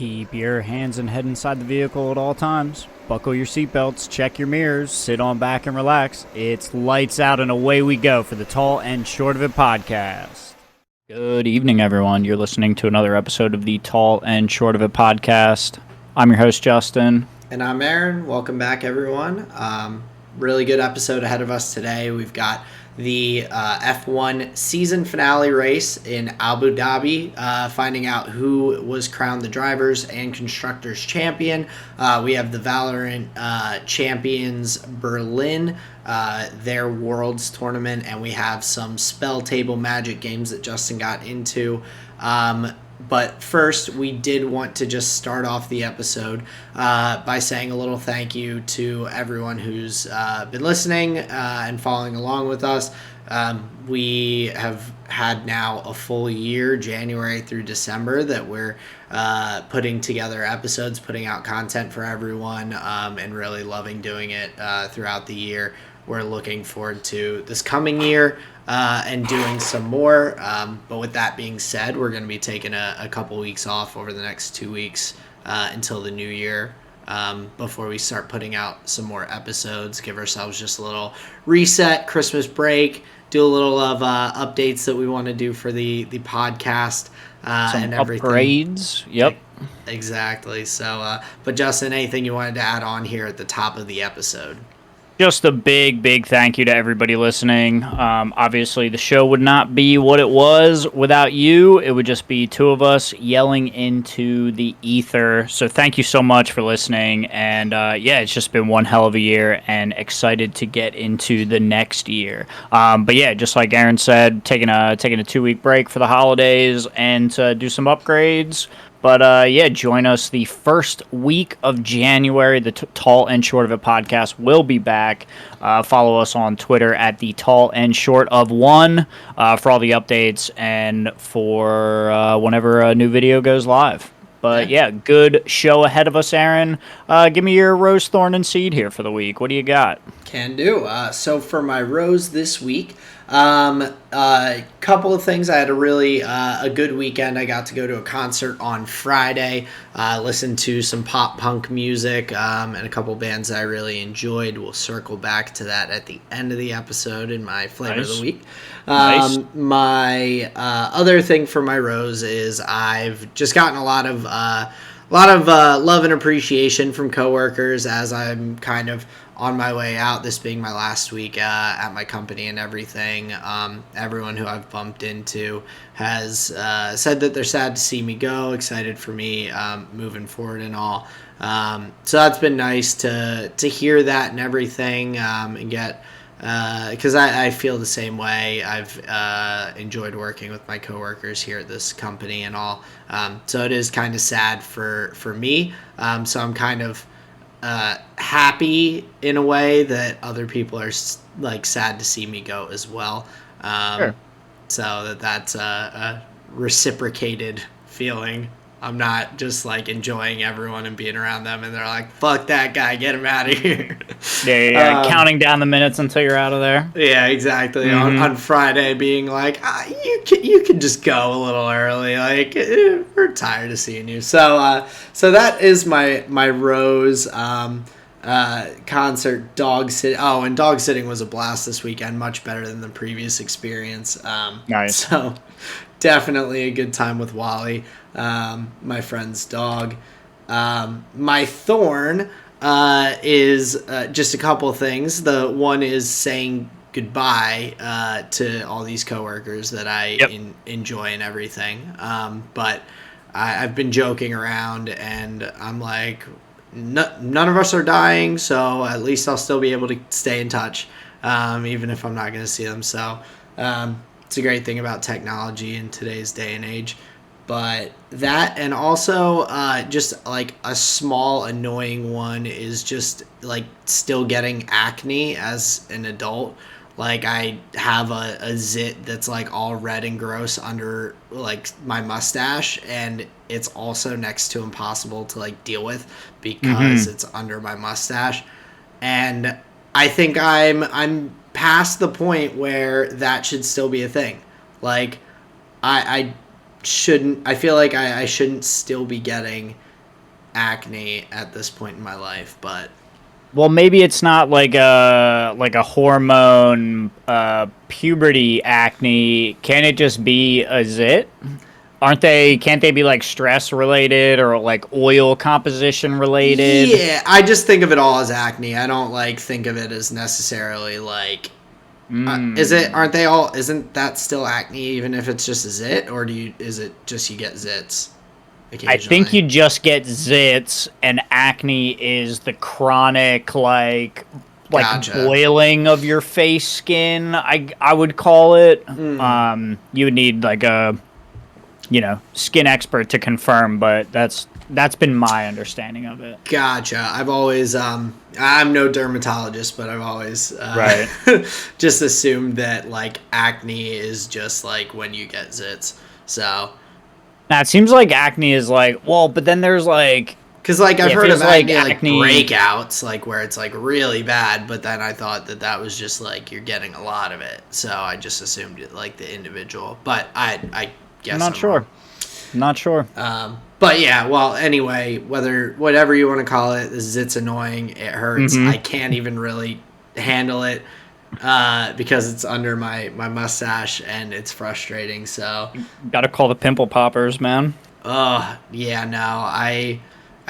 Keep your hands and head inside the vehicle at all times. Buckle your seatbelts, check your mirrors, sit on back and relax. It's lights out and away we go for the Tall and Short of It podcast. Good evening, everyone. You're listening to another episode of the Tall and Short of It podcast. I'm your host, Justin. And I'm Aaron. Welcome back, everyone. Really good episode ahead of us today. We've got the F1 season finale race in Abu Dhabi, finding out who was crowned the drivers and constructors champion. We have the Valorant champions Berlin, their Worlds tournament, and we have some spell table magic games that Justin got into. But first, we did want to just start off the episode by saying a little thank you to everyone who's been listening and following along with us. We have had now a full year, January through December, that we're putting together episodes, putting out content for everyone, and really loving doing it throughout the year. We're looking forward to this coming year and doing some more. But with that being said, we're going to be taking a couple weeks off over the next 2 weeks until the new year before we start putting out some more episodes, give ourselves just a little reset, Christmas break, do a little of updates that we want to do for the podcast and everything. Upgrades. Yep. Exactly. So, but Justin, anything you wanted to add on here at the top of the episode? Just a big thank you to everybody listening. Obviously, the show would not be what it was without you. It would just be two of us yelling into the ether. So thank you so much for listening. And it's just been one hell of a year and excited to get into the next year. But yeah, just like Aaron said, taking a 2-week break for the holidays and to do some upgrades. But join us the first week of January. The Tall and Short of It podcast will be back. Follow us on Twitter at the Tall and Short of One for all the updates and for whenever a new video goes live. But yeah, good show ahead of us, Aaron. Give me your Rose, Thorn, and Seed here for the week. What do you got? Can do. So for my Rose this week, couple of things. I had a good weekend. I got to go to a concert on Friday, listen to some pop punk music, and a couple bands that I really enjoyed. We'll circle back to that at the end of the episode in my flavor of the week. Nice. My other thing for my Rose is I've just gotten a lot of love and appreciation from coworkers as I'm kind of on my way out, this being my last week at my company and everything. Everyone who I've bumped into has said that they're sad to see me go, excited for me moving forward and all. So that's been nice to hear that and everything, and get, because I feel the same way. I've enjoyed working with my coworkers here at this company and all. So it is kind of sad for me. So I'm kind of happy in a way that other people are like sad to see me go as well. Sure. So that's a reciprocated feeling. I'm not just like enjoying everyone and being around them and they're like, fuck that guy, get him out of here. Yeah. Counting down the minutes until you're out of there. Yeah, exactly. Mm-hmm. On Friday being like, you can just go a little early. Like, we're tired of seeing you. So that is my Rose concert, dog sitting. Oh, and dog sitting was a blast this weekend. Much better than the previous experience. Nice. So definitely a good time with Wally, my friend's dog. My thorn is just a couple things. The one is saying goodbye to all these coworkers that I enjoy and everything. But I've been joking around, and I'm like, none of us are dying, so at least I'll still be able to stay in touch, even if I'm not going to see them. So it's a great thing about technology in today's day and age. But that, and also just like a small annoying one is just like still getting acne as an adult. Like I have a zit that's like all red and gross under like my mustache, and it's also next to impossible to like deal with because it's under my mustache. And I think I'm past the point where that should still be a thing. Like I feel like I shouldn't still be getting acne at this point in my life, but Well, maybe it's not like a hormone puberty acne. Can it just be a zit? Aren't they? Can't they be like stress related or like oil composition related? yeah, I just think of it all as acne. I don't like think of it as necessarily like is it? Aren't they all? Isn't that still acne even if it's just a zit, or is it just you get zits I think occasionally? you just get zits, and acne is the chronic like Gotcha. boiling of your face skin. I would call it. Mm. You would need like a skin expert to confirm, but that's been my understanding of it. Gotcha. I've always I'm no dermatologist, but I've always Right. just assumed that like acne is just like when you get zits. So, Now it seems like acne is like but then there's like because like I've yeah, heard of feels like acne like acne. breakouts, like where it's like really bad, but then I thought that that was just like you're getting a lot of it. So I just assumed it like the individual, but I guess I'm not I'm sure. wrong. Not sure. But yeah, well, anyway, whatever you want to call it, it's annoying. It hurts. Mm-hmm. I can't even really handle it because it's under my mustache and it's frustrating. So, Got to call the pimple poppers, man. yeah, no, I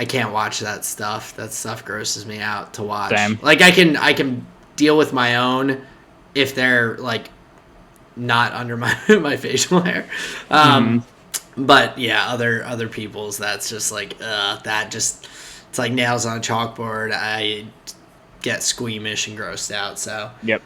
can't watch that stuff. That stuff grosses me out to watch. Same. Like I can deal with my own if they're like not under my my facial hair. Mm-hmm. But yeah, other people's that's just like that just it's like nails on a chalkboard. I get squeamish and grossed out. So, Yep.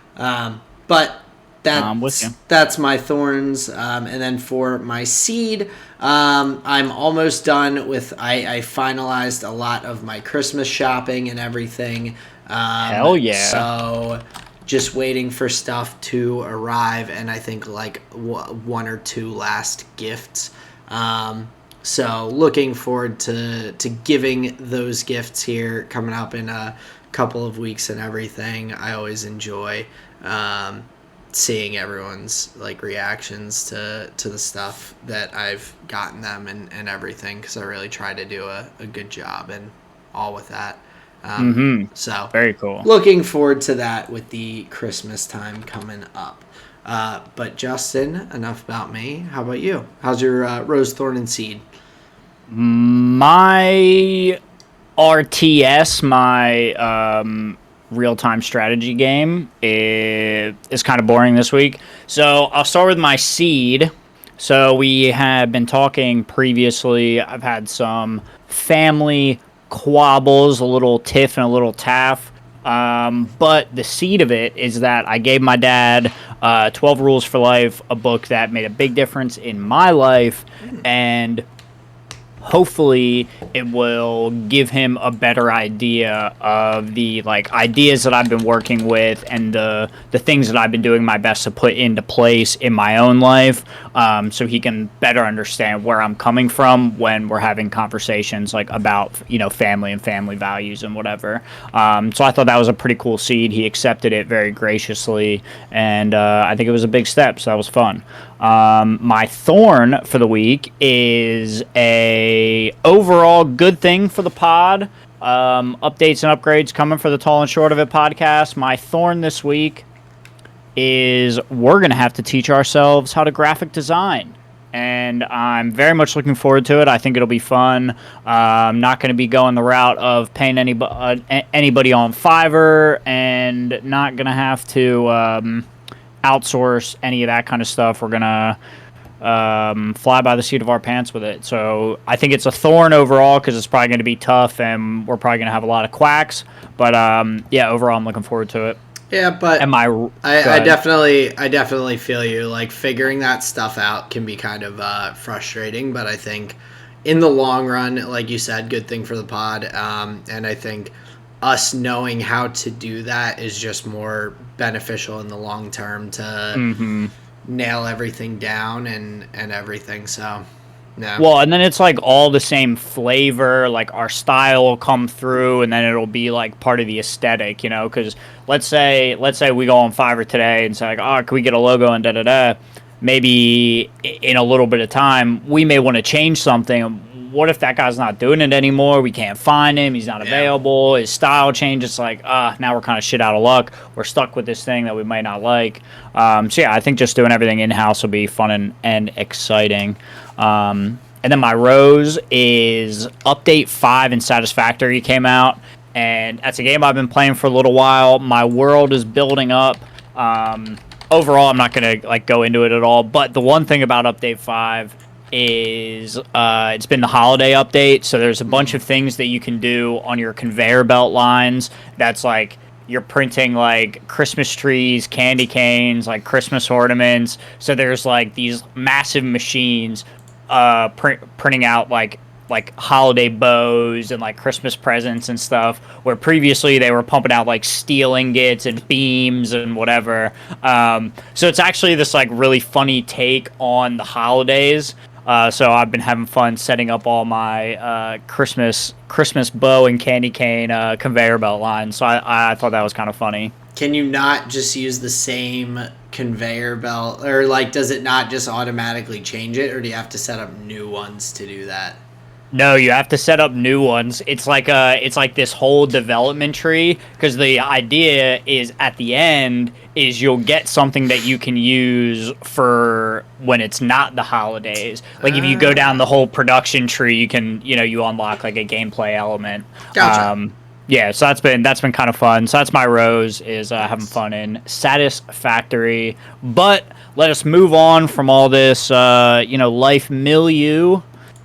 but I'm with you. that's my thorns. And then for my seed, I'm almost done with. I finalized a lot of my Christmas shopping and everything. Hell yeah. So just waiting for stuff to arrive, and I think like one or two last gifts. So looking forward to giving those gifts here coming up in a couple of weeks and everything. I always enjoy seeing everyone's like reactions to the stuff that I've gotten them and everything, because I really try to do a good job and all with that. So Very cool. looking forward to that with the Christmas time coming up. But Justin, enough about me. How about you? How's your Rose, Thorn, and Seed? My RTS, my real-time strategy game is kind of boring this week. So I'll start with my seed. So we have been talking previously. I've had some family quabbles, a little tiff and a little taff. But the seed of it is that I gave my dad 12 Rules for Life, a book that made a big difference in my life, and hopefully it will give him a better idea of the like ideas that I've been working with and the things that I've been doing my best to put into place in my own life, so he can better understand where I'm coming from when we're having conversations like about family and family values and whatever. So I thought that was a pretty cool seed. He accepted it very graciously, and I think it was a big step, so that was fun. My thorn for the week is a overall good thing for the pod. Updates and upgrades coming for the Tall and Short of It podcast. My thorn this week is we're going to have to teach ourselves how to graphic design. And I'm very much looking forward to it. I think it'll be fun. I'm not going to be going the route of paying anybody on Fiverr, and not going to have to outsource any of that kind of stuff. We're gonna fly by the seat of our pants with it. So I think it's a thorn overall because it's probably going to be tough, and we're probably going to have a lot of quacks. But yeah, overall, I'm looking forward to it. Yeah, but I definitely feel you. Like figuring that stuff out can be kind of frustrating, but I think in the long run, like you said, good thing for the pod. And I think us knowing how to do that is just more beneficial in the long term to nail everything down and everything. So, yeah. Well, and then it's like all the same flavor, like our style will come through, and then it'll be like part of the aesthetic, because let's say we go on Fiverr today and say like, oh, can we get a logo and da-da-da. Maybe in a little bit of time, we may want to change something. what if that guy's not doing it anymore? We can't find him. He's not available. His style changes. It's like, now we're kind of shit out of luck. We're stuck with this thing that we might not like. So yeah, I think just doing everything in-house will be fun and exciting. And then my rose is Update 5 and Satisfactory came out. And that's a game I've been playing for a little while. My world is building up. Overall, I'm not going to like go into it at all. But the one thing about Update 5 is it's been the holiday update. So there's a bunch of things that you can do on your conveyor belt lines. That's like you're printing like Christmas trees, candy canes, like Christmas ornaments. So there's like these massive machines printing out like holiday bows and like Christmas presents and stuff, where previously they were pumping out like steel ingots and beams and whatever. So it's actually this like really funny take on the holidays. So I've been having fun setting up all my Christmas bow and candy cane conveyor belt lines. So I thought that was kind of funny. Can you not just use the same conveyor belt, or like does it not just automatically change it, or do you have to set up new ones to do that? No, you have to set up new ones. It's like this whole development tree, because the idea is at the end is you'll get something that you can use for when it's not the holidays. Like if you go down the whole production tree, you can, you unlock like a gameplay element. Gotcha. Yeah, so that's been kind of fun. So that's my rose, is having fun in Satisfactory. But let us move on from all this life milieu.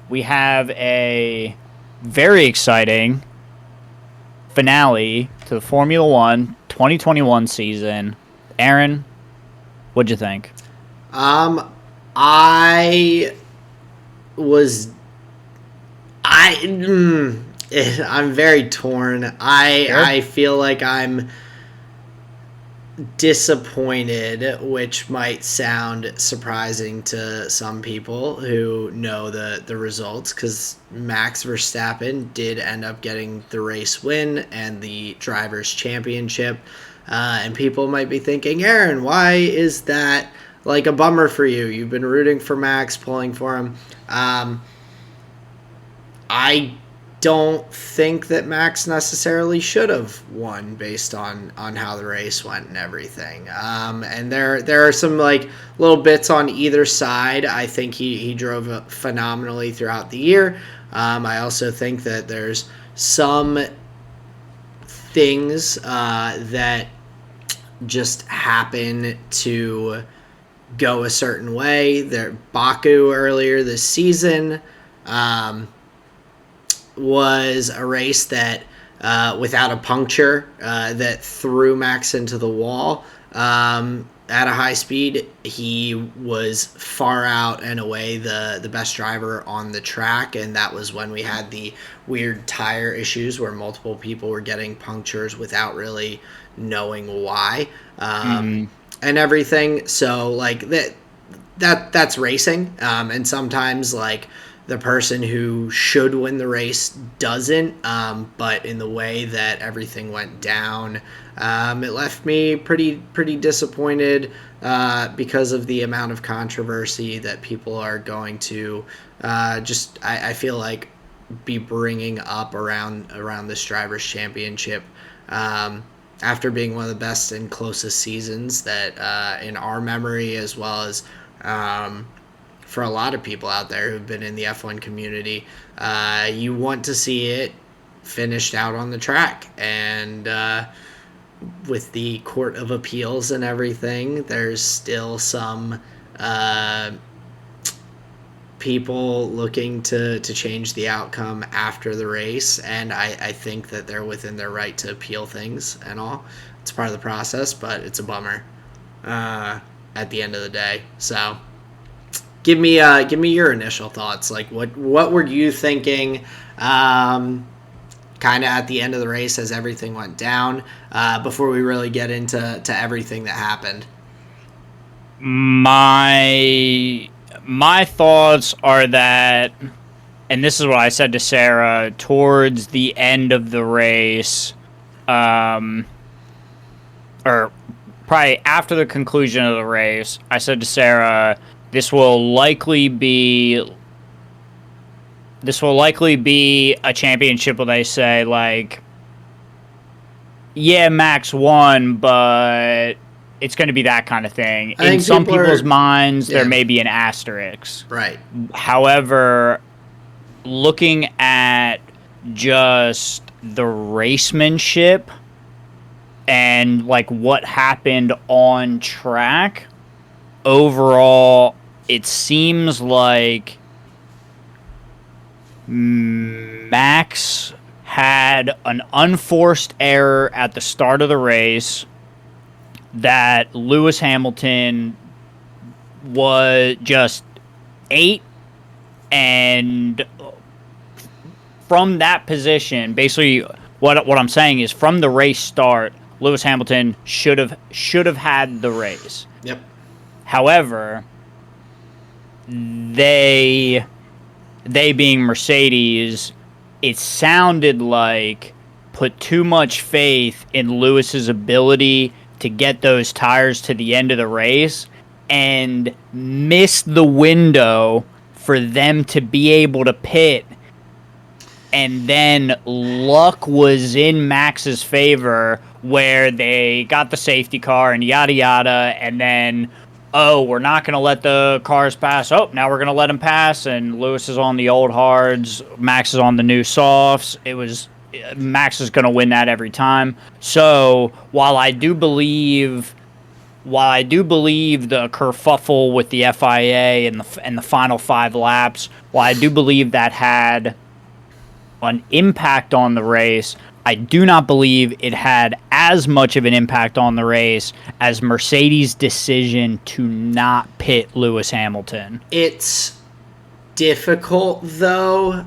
We have a very exciting finale to the Formula One 2021 season. Aaron, what'd you think? I'm very torn. I feel like I'm disappointed, which might sound surprising to some people who know the results, because Max Verstappen did end up getting the race win and the Drivers' Championship. And people might be thinking, Aaron, why is that like a bummer for you? You've been rooting for Max, pulling for him. I don't think that Max necessarily should have won based on how the race went and everything. And there are some like little bits on either side. I think he drove phenomenally throughout the year. I also think that there's some things that just happen to go a certain way. There, Baku earlier this season was a race that without a puncture that threw Max into the wall at a high speed. He was far out and away the best driver on the track, and that was when we had the weird tire issues where multiple people were getting punctures without really knowing why and everything. So like that's racing, and sometimes like the person who should win the race doesn't, but in the way that everything went down, it left me pretty disappointed because of the amount of controversy that people are going to I feel like be bringing up around this Drivers' Championship after being one of the best and closest seasons that in our memory, as well as for a lot of people out there who've been in the F1 community. You want to see it finished out on the track, and with the Court of Appeals and everything, there's still some people looking to change the outcome after the race, and I think that they're within their right to appeal things and all. It's part of the process, but it's a bummer at the end of the day. So give me your initial thoughts. Like what were you thinking kind of at the end of the race as everything went down, before we really get into everything that happened? My thoughts are that, and this is what I said to Sarah towards the end of the race, or probably after the conclusion of the race, I said to Sarah, this will likely be this will likely be a championship where they say, like, yeah, Max won, but it's going to be that kind of thing. I In think some people people's are, minds, there yeah, may be an asterisk. right. However, looking at just the racemanship and like what happened on track, overall, it seems like Max had an unforced error at the start of the race that Lewis Hamilton was just ate, and from that position, basically what I'm saying is from the race start, Lewis Hamilton should have had the race. Yep. However, they being Mercedes, it sounded like put too much faith in Lewis's ability to get those tires to the end of the race and missed the window for them to be able to pit. And then luck was in Max's favor where they got the safety car and yada yada, and then, oh, we're not going to let the cars pass. Oh, now we're going to let them pass, and Lewis is on the old hards, Max is on the new softs. Max is going to win that every time. So while I do believe the kerfuffle with the FIA and the final 5 laps, while I do believe that had an impact on the race, I do not believe it had as much of an impact on the race as Mercedes' decision to not pit Lewis Hamilton. It's difficult though,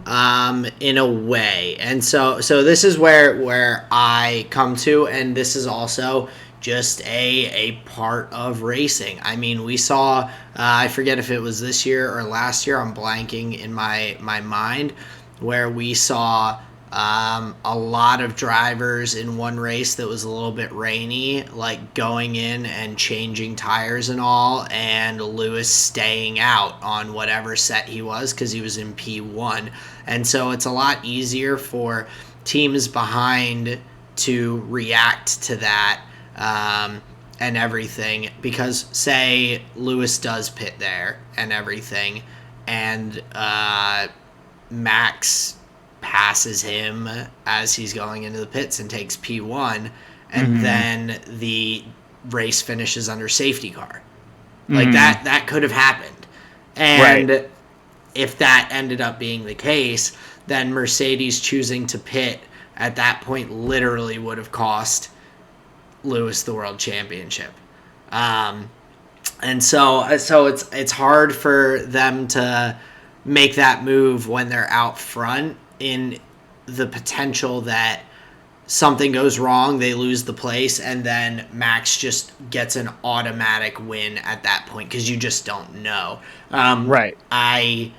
in a way, and so this is where I come to, and this is also just a part of racing. I mean, we saw, I forget if it was this year or last year, I'm blanking in my mind, where we saw a lot of drivers in one race that was a little bit rainy, like going in and changing tires and all, and Lewis staying out on whatever set he was because he was in P1. And so it's a lot easier for teams behind to react to that and everything, because say Lewis does pit there and everything, and Max passes him as he's going into the pits and takes P1, and then the race finishes under safety car. Like that could have happened. And Right. if that ended up being the case, then Mercedes choosing to pit at that point literally would have cost Lewis the world championship. And so it's hard for them to make that move when they're out front, in the potential that something goes wrong, they lose the place, and then Max just gets an automatic win at that point because you just don't know. Right. I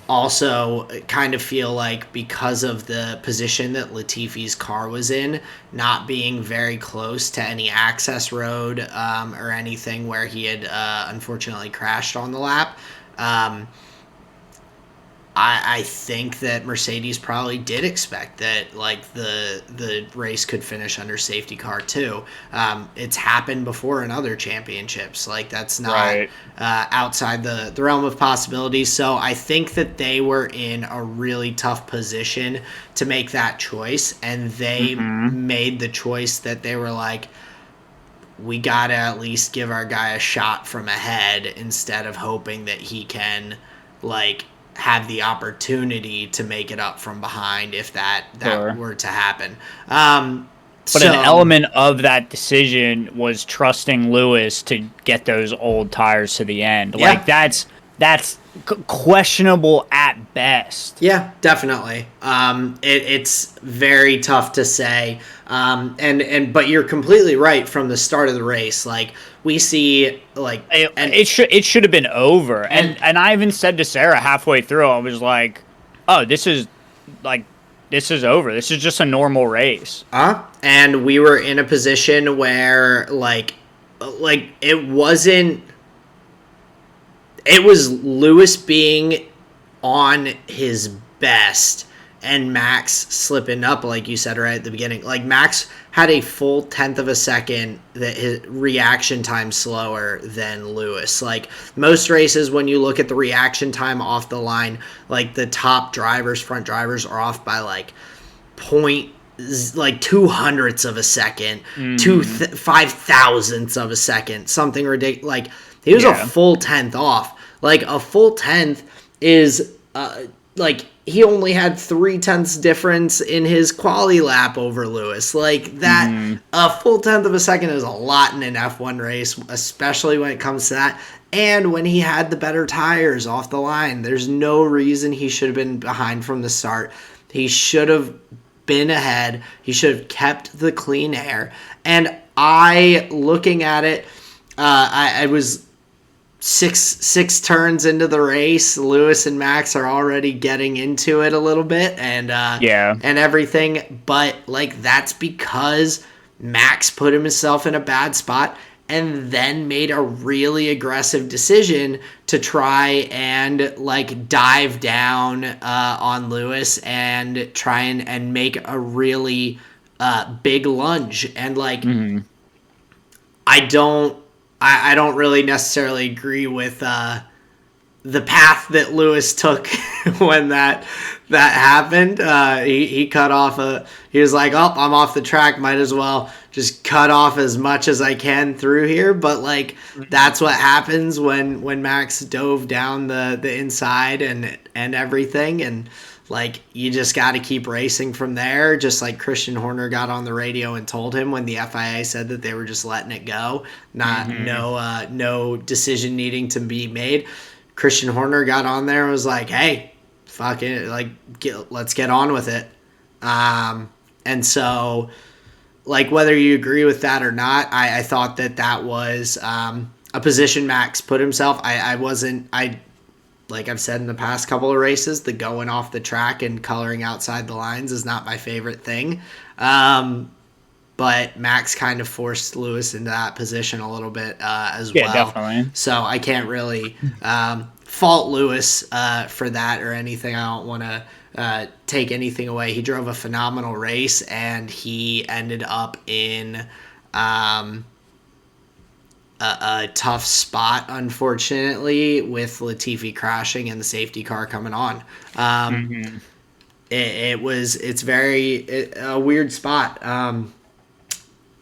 also kind of feel like because of the position that Latifi's car was in, not being very close to any access road or anything where he had unfortunately crashed on the lap, I think that Mercedes probably did expect that, like, the race could finish under safety car too. It's happened before in other championships. Like, that's not Right. outside the realm of possibilities. So I think that they were in a really tough position to make that choice, and they made the choice that they were like, we gotta at least give our guy a shot from ahead instead of hoping that he can, like, have the opportunity to make it up from behind if that Sure. were to happen. But an element of that decision was trusting Lewis to get those old tires to the end. Yeah. Like that's questionable at best. Yeah, definitely. It's very tough to say. But you're completely right from the start of the race. Like, we see, like, It should have been over. And I even said to Sarah halfway through, I was like, "Oh, this is over. This is just a normal race." And we were in a position where like it wasn't. It was Lewis being on his best, and Max slipping up, like you said right at the beginning. Like, Max had a full tenth of a second that his reaction time slower than Lewis. Like, most races, when you look at the reaction time off the line, like, the top drivers, front drivers, are off by, like, like 200ths of a second, 5,000ths of a second, something ridiculous. Like, he was a full tenth off. Like, a full tenth is, like, he only had 0.3 difference in his quali lap over Lewis. Like, that, a full tenth of a second is a lot in an F1 race, especially when it comes to that. And when he had the better tires off the line, there's no reason he should have been behind from the start. He should have been ahead. He should have kept the clean air. And looking at it, I was six turns into the race. Lewis and Max are already getting into it a little bit, and everything. But, like, that's because Max put himself in a bad spot and then made a really aggressive decision to try and, like, dive down on Lewis and try and make a really big lunge. And, like, I don't really necessarily agree with the path that Lewis took when that happened. He cut off he was like, oh, I'm off the track, might as well just cut off as much as I can through here. But, like, that's what happens when Max dove down the inside and everything. And, like, you just got to keep racing from there. Just like Christian Horner got on the radio and told him when the FIA said that they were just letting it go, no decision needing to be made. Christian Horner got on there and was like, hey, fuck it, like, let's get on with it. And so, like, whether you agree with that or not, I thought that was a position Max put himself. Like I've said in the past couple of races, the going off the track and coloring outside the lines is not my favorite thing. But Max kind of forced Lewis into that position a little bit as well. Yeah, definitely. So I can't really fault Lewis for that or anything. I don't want to take anything away. He drove a phenomenal race, and he ended up in a tough spot, unfortunately, with Latifi crashing and the safety car coming on. It's a weird spot.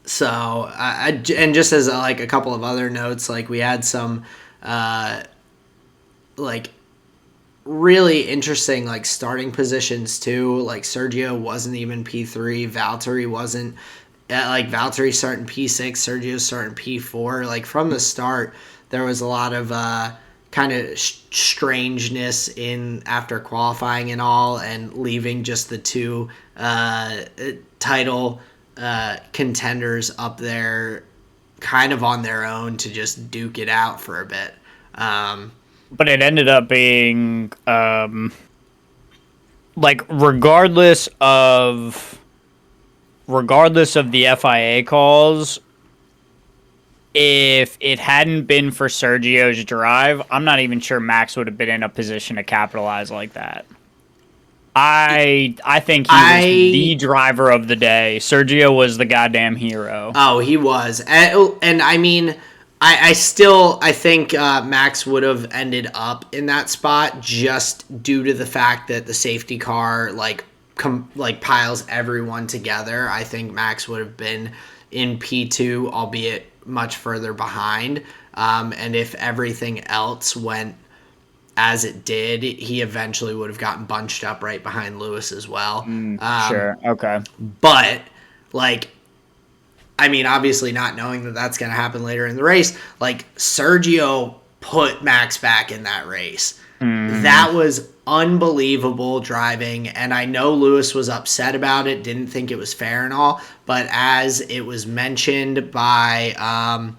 So, and just as a couple of other notes, like, we had some, like, really interesting, like, starting positions too. Like, Sergio wasn't even P3. Valtteri wasn't. Valtteri starting P6, Sergio starting P4. Like, from the start, there was a lot of kind of strangeness in after qualifying and all, and leaving just the two title contenders up there kind of on their own to just duke it out for a bit. But it ended up being like, regardless of the FIA calls, if it hadn't been for Sergio's drive, I'm not even sure Max would have been in a position to capitalize like that. I think he was the driver of the day. Sergio was the goddamn hero. Oh, he was. And I mean, I think Max would have ended up in that spot just due to the fact that the safety car, like, piles everyone together. I think Max would have been in P2, albeit much further behind. And if everything else went as it did, he eventually would have gotten bunched up right behind Lewis as well. Sure, okay. But, like, I mean, obviously not knowing that that's going to happen later in the race, like, Sergio put Max back in that race. That was unbelievable driving, and I know Lewis was upset about it, didn't think it was fair and all, but as it was mentioned by a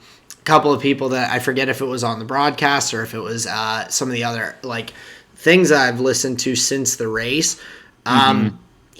couple of people that I forget if it was on the broadcast or if it was some of the other, like, things I've listened to since the race,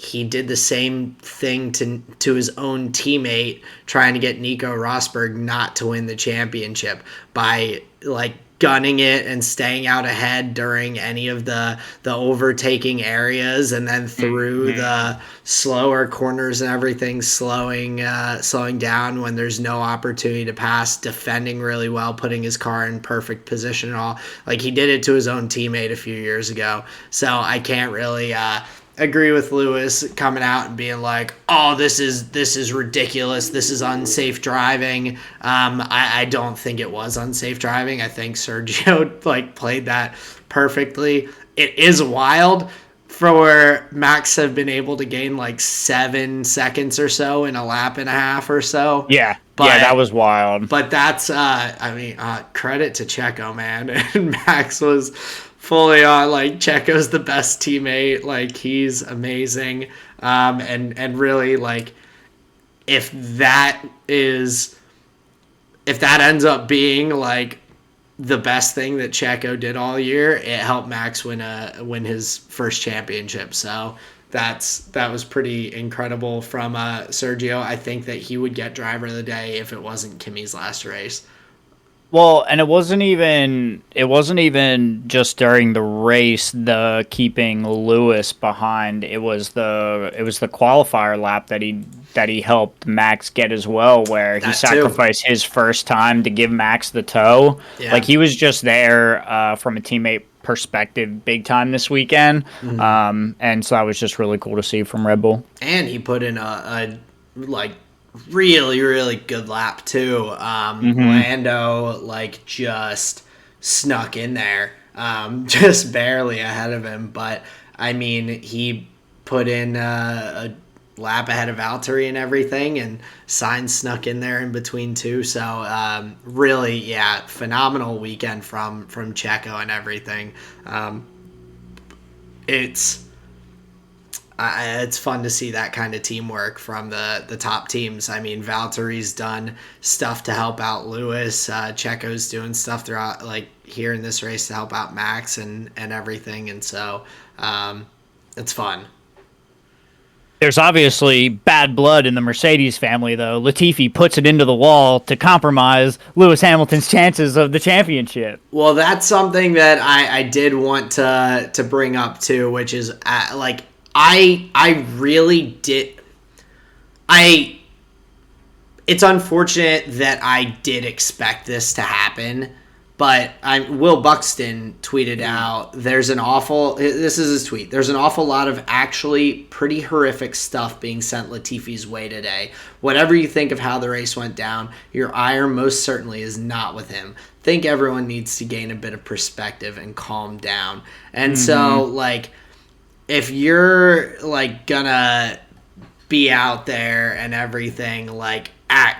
he did the same thing to his own teammate, trying to get Nico Rosberg not to win the championship by like gunning it and staying out ahead during any of the overtaking areas, and then through the slower corners and everything, slowing down when there's no opportunity to pass, defending really well, putting his car in perfect position and all. Like, he did it to his own teammate a few years ago. So I can't really agree with Lewis coming out and being like, "Oh, this is ridiculous. This is unsafe driving." I don't think it was unsafe driving. I think Sergio like played that perfectly. It is wild for Max have been able to gain like 7 seconds or so in a lap and a half or so. Yeah, that was wild. But that's credit to Checo, man. And Max was fully on, like, Checo's the best teammate. Like, he's amazing. And really, like, if that ends up being like the best thing that Checo did all year, it helped Max win his first championship. So that was pretty incredible from Sergio. I think that he would get driver of the day if it wasn't Kimi's last race. Well, and it wasn't even just during the race, the keeping Lewis behind. It was the qualifier lap that he helped Max get as well, where he sacrificed his first time to give Max the tow. Yeah. Like, he was just there from a teammate perspective big time this weekend. And so that was just really cool to see from Red Bull. And he put in a really, really good lap too. Lando like just snuck in there, just barely ahead of him. But I mean, he put in a lap ahead of Valtteri and everything, and Sainz snuck in there in between too. So really, yeah, phenomenal weekend from Checo and everything. It's fun to see that kind of teamwork from the top teams. I mean, Valtteri's done stuff to help out Lewis. Checo's doing stuff throughout, like, here in this race to help out Max and everything. And so it's fun. There's obviously bad blood in the Mercedes family, though. Latifi puts it into the wall to compromise Lewis Hamilton's chances of the championship. Well, that's something that I did want to bring up too, which is like, I really did. It's unfortunate that I did expect this to happen, but Will Buxton tweeted out, this is his tweet, there's an awful lot of actually pretty horrific stuff being sent Latifi's way today. Whatever you think of how the race went down, your ire most certainly is not with him. Think everyone needs to gain a bit of perspective and calm down. And so, like, if you're, like, gonna be out there and everything, like,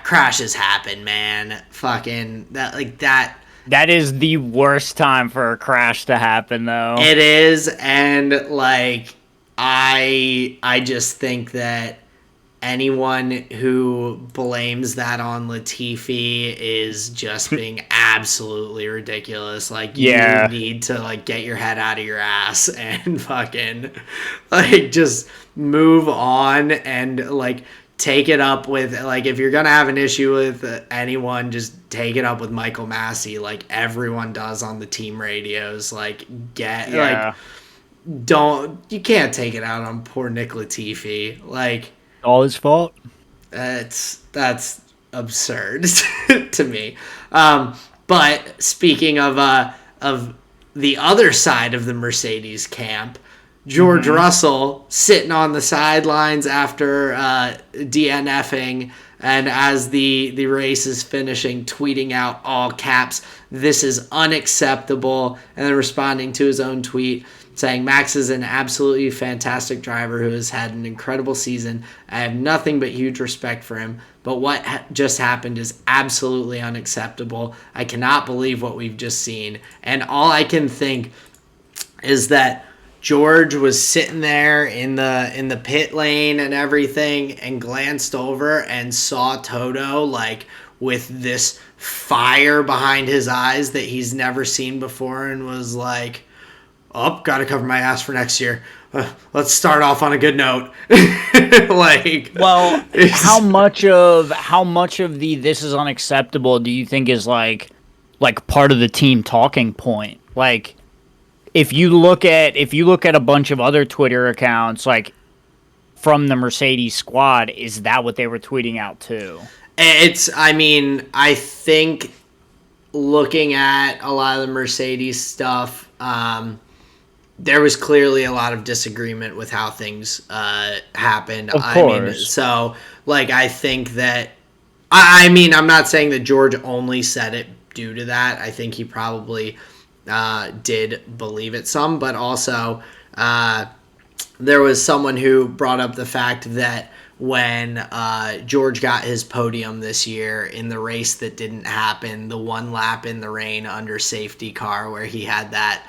crashes happen, man. Fucking, that is the worst time for a crash to happen, though. It is, and, like, I just think that anyone who blames that on Latifi is just being absolutely ridiculous. Like, you need to, like, get your head out of your ass and fucking, like, just move on and, like, take it up with, like, if you're gonna have an issue with anyone, just take it up with Michael Massey, like everyone does on the team radios. Like, like, you can't take it out on poor Nick Latifi. Like, all his fault. That's absurd to me. But speaking of the other side of the Mercedes camp, George Russell sitting on the sidelines after DNFing, and as the race is finishing, tweeting out all caps, "This is unacceptable," and then responding to his own tweet saying, "Max is an absolutely fantastic driver who has had an incredible season. I have nothing but huge respect for him, but what just happened is absolutely unacceptable. I cannot believe what we've just seen." And all I can think is that George was sitting there in the pit lane and everything, and glanced over and saw Toto, like, with this fire behind his eyes that he's never seen before, and was like, oh, gotta cover my ass for next year. Let's start off on a good note. Like, Well, how much of the this is unacceptable do you think is like part of the team talking point? Like if you look at a bunch of other Twitter accounts like from the Mercedes squad, is that what they were tweeting out too? I mean, I think looking at a lot of the Mercedes stuff, there was clearly a lot of disagreement with how things happened. Of I mean, course. so like I think that I mean I'm not saying that George only said it due to that. I think he probably did believe it some, but also there was someone who brought up the fact that when George got his podium this year in the race that didn't happen, the one lap in the rain under safety car where he had that,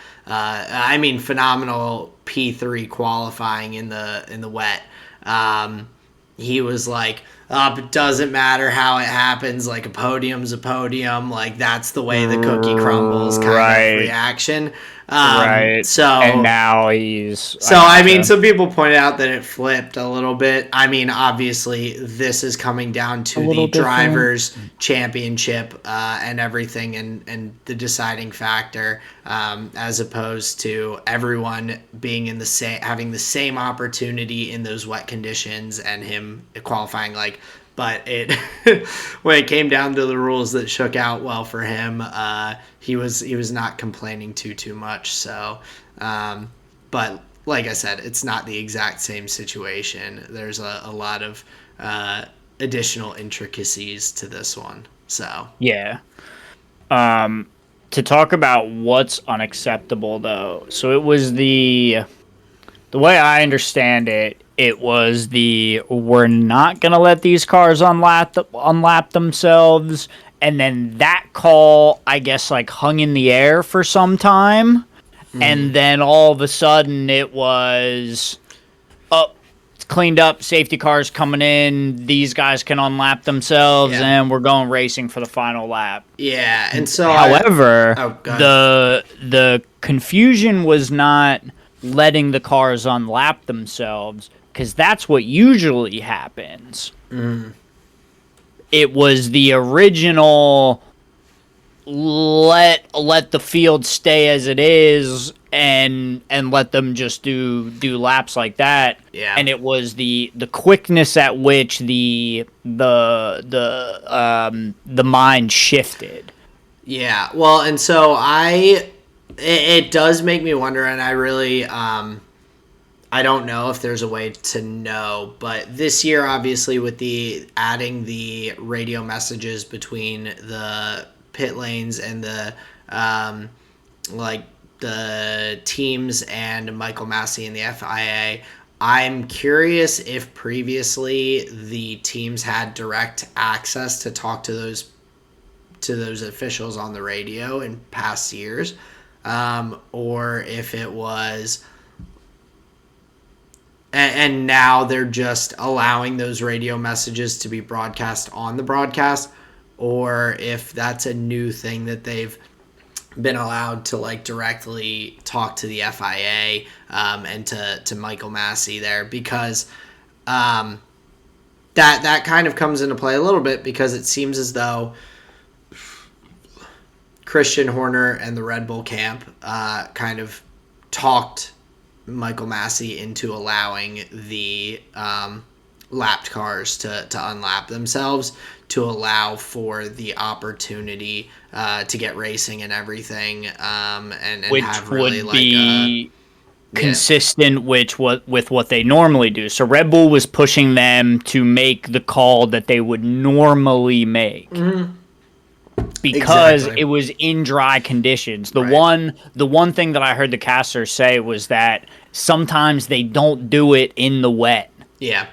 phenomenal P3 qualifying in the wet. He was like, it doesn't matter how it happens. Like a podium's a podium. Like that's the way the cookie crumbles kind of Right. reaction. Right. And So now he's so, I mean, some people pointed out that it flipped a little bit. I mean, obviously, this is coming down a to little the different. drivers' championship and everything, and the deciding factor, as opposed to everyone being in the same, having the same opportunity in those wet conditions, and him qualifying like. But it when it came down to the rules that shook out well for him, he was not complaining too much. So. But like I said, it's not the exact same situation. There's a lot of additional intricacies to this one. So Yeah. To talk about what's unacceptable though. So it was the way I understand it, it was the we're not gonna let these cars unlap themselves, and then that call I guess like hung in the air for some time, and then all of a sudden it was oh, it's cleaned up, safety cars coming in, these guys can unlap themselves, yeah, and we're going racing for the final lap. yeah, and so However, go ahead. the confusion was not letting the cars unlap themselves because that's what usually happens. It was the original let the field stay as it is and let them just do laps like that. Yeah, And it was the quickness at which the mind shifted. yeah. Well, and so it does make me wonder, and I really I don't know if there's a way to know, but this year, obviously, with the adding the radio messages between the pit lanes and the like the teams and Michael Massey and the FIA, I'm curious if previously the teams had direct access to talk to those officials on the radio in past years, or if it was and now they're just allowing those radio messages to be broadcast on the broadcast, or if that's a new thing that they've been allowed to like directly talk to the FIA and to Michael Massey there, because that kind of comes into play a little bit, because it seems as though Christian Horner and the Red Bull camp kind of talked Michael Massey into allowing the lapped cars to unlap themselves, to allow for the opportunity to get racing and everything, and Which have really would like be yeah. consistent with what they normally do. So Red Bull was pushing them to make the call that they would normally make because Exactly. it was in dry conditions. The Right. one thing that I heard the casters say was that sometimes they don't do it in the wet. Yeah.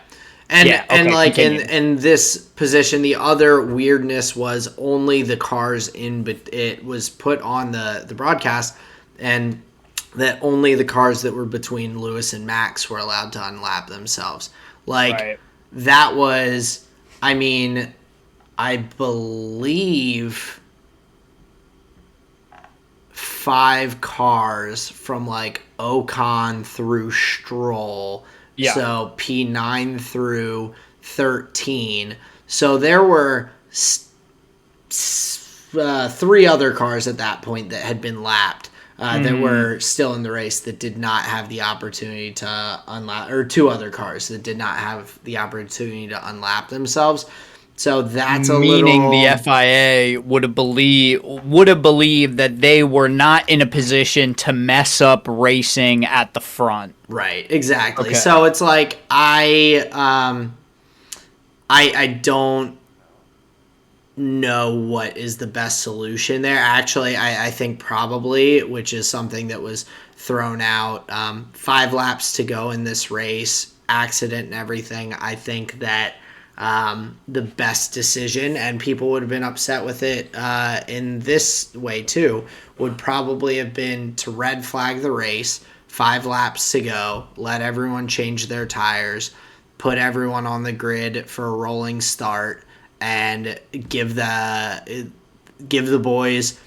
And Yeah, and okay, like continue. in this position, the other weirdness was only the cars in, but it was put on the broadcast, and that only the cars that were between Lewis and Max were allowed to unlap themselves. Like Right. that was, I mean, I believe 5 cars from like Ocon through Stroll. Yeah. So P9 through 13. So there were 3 other cars at that point that had been lapped. That were still in the race that did not have the opportunity to unlap, or 2 other cars that did not have the opportunity to unlap themselves. So that's meaning the FIA would have believed that they were not in a position to mess up racing at the front. Right, exactly. Okay. So it's like I don't know what is the best solution there. Actually, I think probably, which is something that was thrown out, 5 laps to go in this race, accident and everything. I think that the best decision, and people would have been upset with it in this way too, would probably have been to red flag the race, 5 laps to go, let everyone change their tires, put everyone on the grid for a rolling start, and give the boys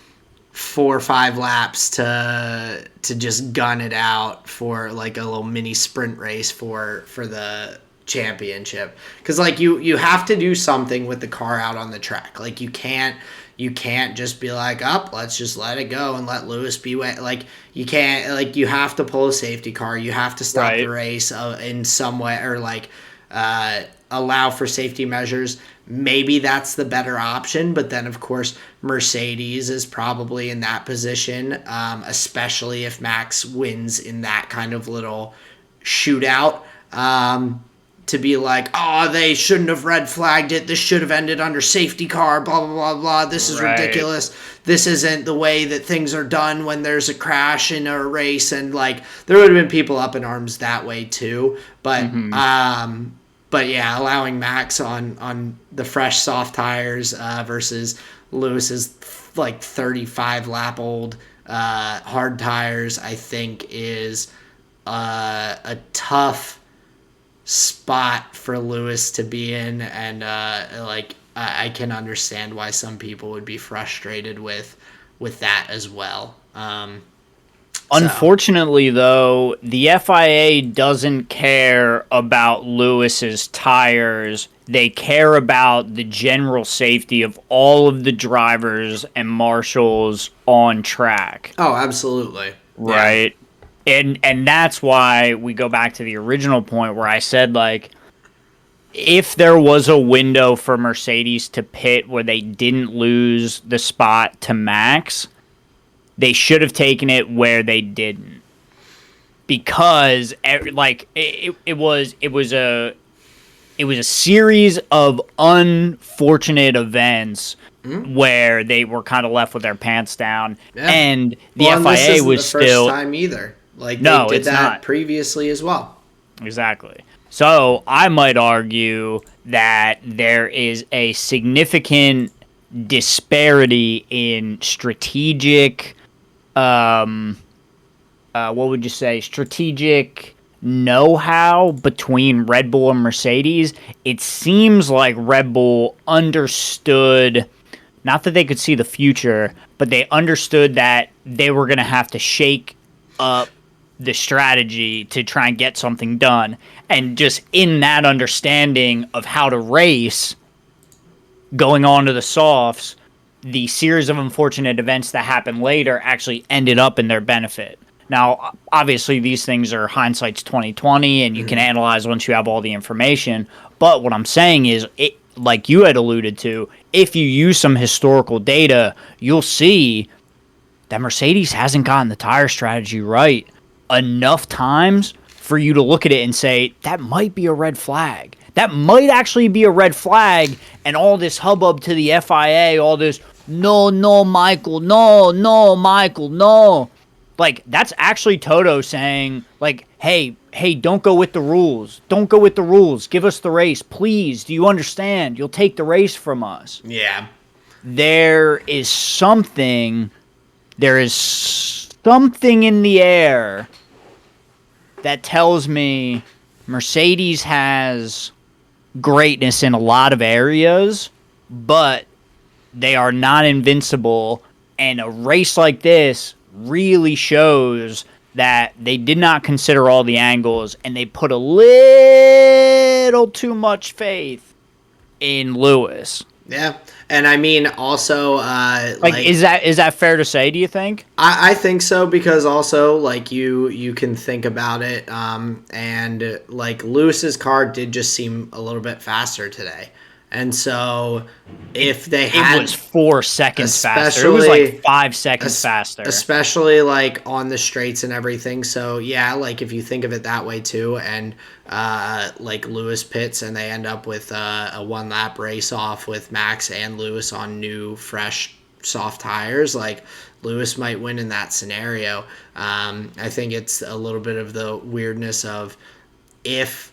4 or 5 laps to just gun it out for like a little mini sprint race for the championship. Because like you have to do something with the car out on the track. Like you can't just be like, let's just let it go and let Lewis be wet. Like you can't, like you have to pull a safety car. You have to stop the race in some way, or like allow for safety measures. Maybe that's the better option, but then of course Mercedes is probably in that position, especially if Max wins in that kind of little shootout, to be like, they shouldn't have red flagged it, this should have ended under safety car, blah blah blah blah, this is ridiculous, this isn't the way that things are done when there's a crash in a race. And like there would have been people up in arms that way too, but but yeah, allowing Max on the fresh soft tires versus Lewis's like 35 lap old hard tires, I think is a tough spot for Lewis to be in. And I can understand why some people would be frustrated with that as well. Unfortunately, though, the FIA doesn't care about Lewis's tires. They care about the general safety of all of the drivers and marshals on track. Oh, absolutely. Right? Yeah. And that's why we go back to the original point where I said, like, if there was a window for Mercedes to pit where they didn't lose the spot to Max, they should have taken it where they didn't, because like it was a series of unfortunate events where they were kind of left with their pants down, and the FIA was still the first time either. Like they did that previously as well. Exactly. So I might argue that there is a significant disparity in strategic. What would you say? Strategic know-how between Red Bull and Mercedes. It seems like Red Bull understood, not that they could see the future, but they understood that they were going to have to shake up the strategy to try and get something done. And just in that understanding of how to race, going on to the softs, the series of unfortunate events that happened later actually ended up in their benefit. Now, obviously, these things are hindsight's 20/20, and you can analyze once you have all the information. But what I'm saying is, like you had alluded to, if you use some historical data, you'll see that Mercedes hasn't gotten the tire strategy right enough times for you to look at it and say, that might be a red flag. That might actually be a red flag, and all this hubbub to the FIA, all this, no, Michael, no, Michael, no. Like, that's actually Toto saying, like, hey, don't go with the rules. Don't go with the rules. Give us the race, please. Do you understand? You'll take the race from us. Yeah. There is something in the air that tells me Mercedes has greatness in a lot of areas, but they are not invincible. And a race like this, really shows that they did not consider all the angles and they put a little too much faith in Lewis. Yeah. And I mean, also, is that fair to say, do you think? I think so, because also, like, you can think about it, and like Lewis's car did just seem a little bit faster today. And so if they had, it was 4 seconds faster. It was like 5 seconds faster. Especially like on the straights and everything. So yeah, like if you think of it that way too, and like Lewis pits and they end up with a 1 lap race off with Max and Lewis on new, fresh, soft tires, like Lewis might win in that scenario. I think it's a little bit of the weirdness of if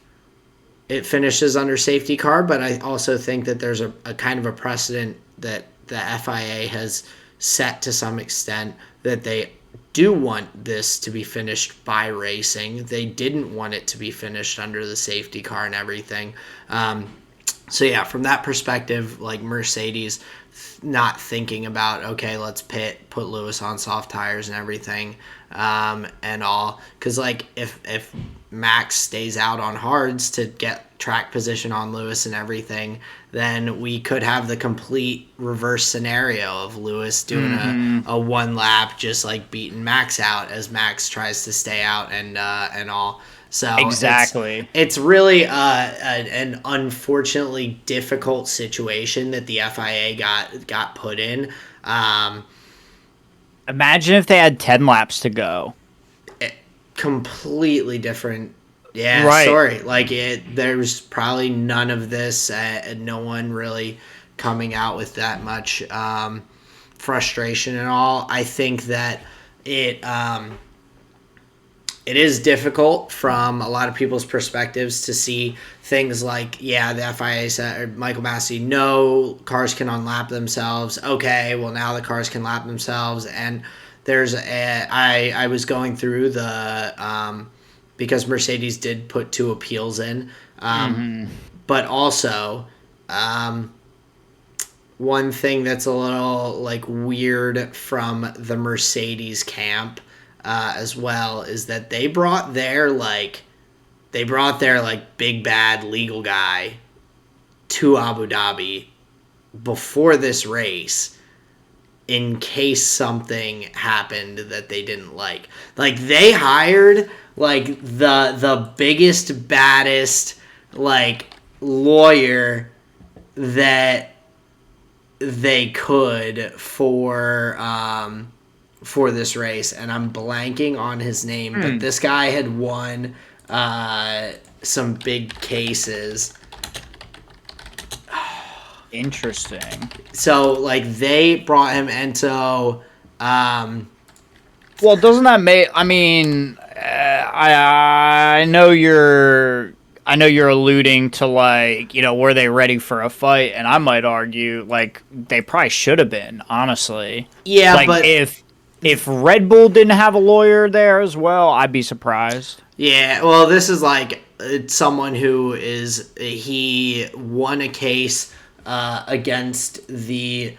it finishes under safety car, but I also think that there's a kind of a precedent that the FIA has set to some extent, that they do want this to be finished by racing. They didn't want it to be finished under the safety car and everything. So yeah, from that perspective, like Mercedes not thinking about, okay, let's put Lewis on soft tires and everything, and all, because like if Max stays out on hards to get track position on Lewis and everything, then we could have the complete reverse scenario of Lewis doing a 1 lap just like beating Max out as Max tries to stay out and all. So exactly, it's really an unfortunately difficult situation that the FIA got put in. Imagine if they had 10 laps to go. Completely different. Yeah, right. Sorry. Like there's probably none of this, and no one really coming out with that much frustration and all. I think that it is difficult from a lot of people's perspectives to see things like, yeah, the FIA said, or Michael Massey, no, cars can unlap themselves. Okay, well, now the cars can lap themselves. And I was going through the, because Mercedes did put 2 appeals in, but also, one thing that's a little like weird from the Mercedes camp, as well, is that they brought their big bad legal guy to Abu Dhabi before this race in case something happened that they didn't like. Like they hired like the biggest, baddest like lawyer that they could for this race, and I'm blanking on his name, but this guy had won some big cases. Interesting. So like they brought him into well, doesn't that make, I mean, I know you're alluding to, like, you know, were they ready for a fight? And I might argue like they probably should have been, honestly. Yeah, like, but if Red Bull didn't have a lawyer there as well, I'd be surprised. Yeah, well, this is like someone he won a case against the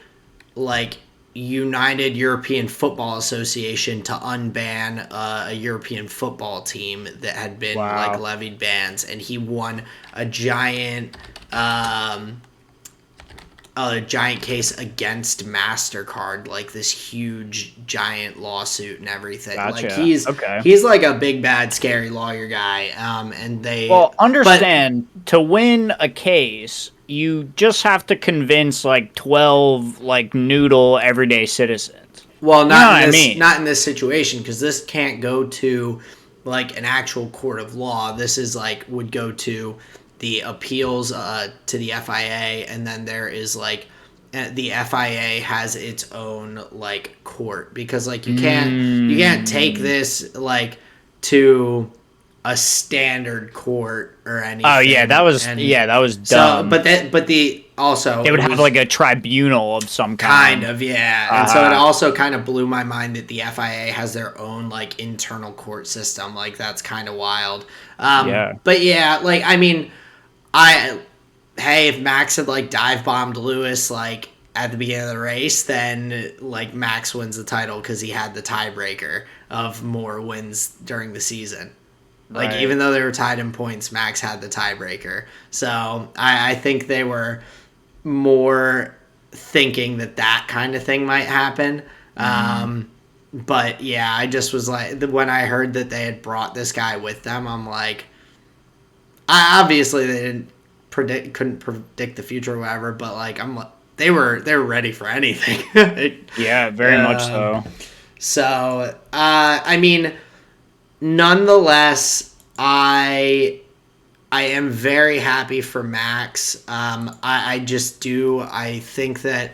like United European Football Association to unban a European football team that had been like levied bans, and he won a giant case against MasterCard, like this huge giant lawsuit and everything. Gotcha. Like he's like a big bad scary lawyer guy. And they understand to win a case, you just have to convince like 12 like noodle everyday citizens. Well, not in this situation, because this can't go to like an actual court of law. This is like would go to the appeals to the FIA, and then there is like the FIA has its own like court, because like you can't take this like to a standard court or anything. Oh yeah, that was dumb. So, they would have like a tribunal of some kind. Kind of, yeah. And so it also kind of blew my mind that the FIA has their own like internal court system. Like that's kind of wild. But yeah, like I mean, if Max had like dive bombed Lewis like at the beginning of the race, then like Max wins the title because he had the tiebreaker of more wins during the season. Like, Right. even though they were tied in points, Max had the tiebreaker. So I think they were more thinking that kind of thing might happen. But yeah, I just was like, when I heard that they had brought this guy with them, I'm like, obviously they couldn't predict the future or whatever, but like, they were ready for anything. Yeah, very much so. So, I mean, nonetheless, I am very happy for Max. I just do. I think that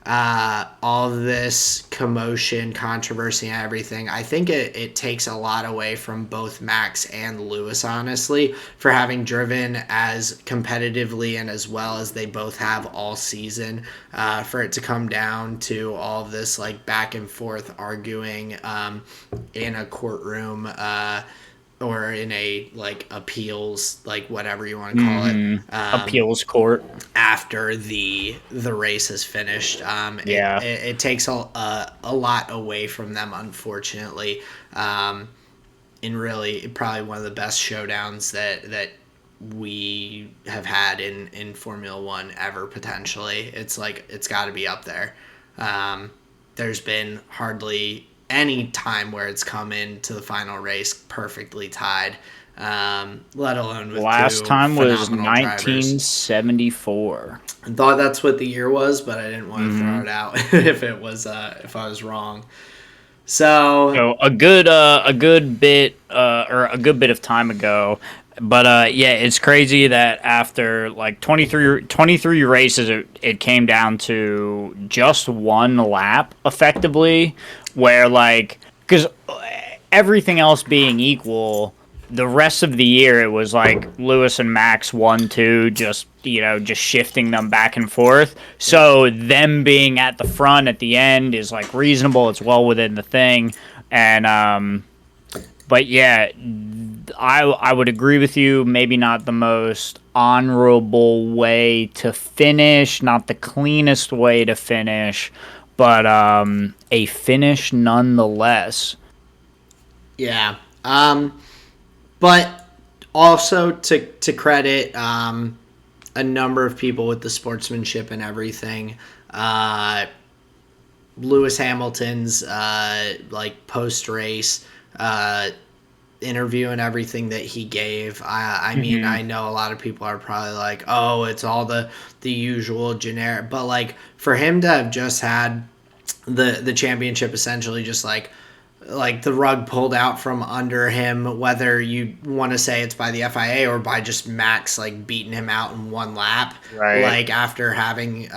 all of this commotion, controversy, and everything, I think it takes a lot away from both Max and Lewis, honestly, for having driven as competitively and as well as they both have all season. For it to come down to all of this like back and forth arguing in a courtroom. Or in a like appeals, like whatever you want to call it, Appeals court. after the race is finished. Yeah. It takes a lot away from them, unfortunately. In really probably one of the best showdowns that we have had in Formula One ever, potentially. It's like it's got to be up there. There's been hardly any time where it's come into the final race perfectly tied, let alone with Last two time was phenomenal drivers. 1974. I thought that's what the year was, but I didn't want to throw it out if it was if I was wrong. So A good bit of time ago. But yeah, it's crazy that after like 23 races, it came down to just one lap, effectively, where like, because everything else being equal, the rest of the year it was like Lewis and Max 1-2, just just shifting them back and forth. So them being at the front at the end is like reasonable. It's well within the thing, and but yeah, I would agree with you. Maybe not the most honorable way to finish, not the cleanest way to finish, but a finish nonetheless. yeah, but also to credit a number of people with the sportsmanship and everything. Lewis Hamilton's like post race interview and everything that he gave. I mean, I know a lot of people are probably like, oh, it's all the usual generic, but like for him to have just had the championship essentially just like the rug pulled out from under him, whether you want to say it's by the FIA or by just Max like beating him out in one lap, Right. like after having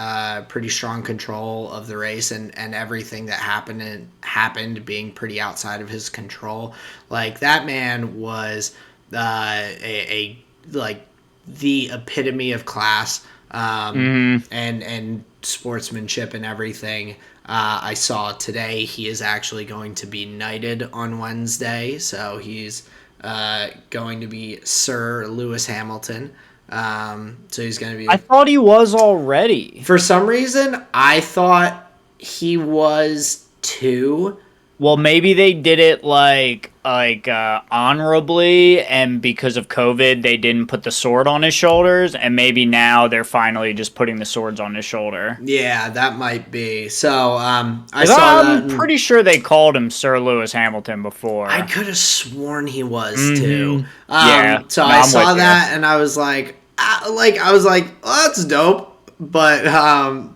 pretty strong control of the race and everything that happened being pretty outside of his control. Like that man was a like the epitome of class and sportsmanship and everything. I saw today he is actually going to be knighted on Wednesday, so he's going to be Sir Lewis Hamilton. So he's going to be. I thought he was already. For some reason, I thought he was too. Well, maybe they did it like honorably, and because of COVID, they didn't put the sword on his shoulders, and maybe now they're finally just putting the swords on his shoulder. Yeah, that might be. So I saw that. I'm pretty sure they called him Sir Lewis Hamilton before. I could have sworn he was too. Yeah. So No, I I'm saw with that, and I was like, oh, that's dope. But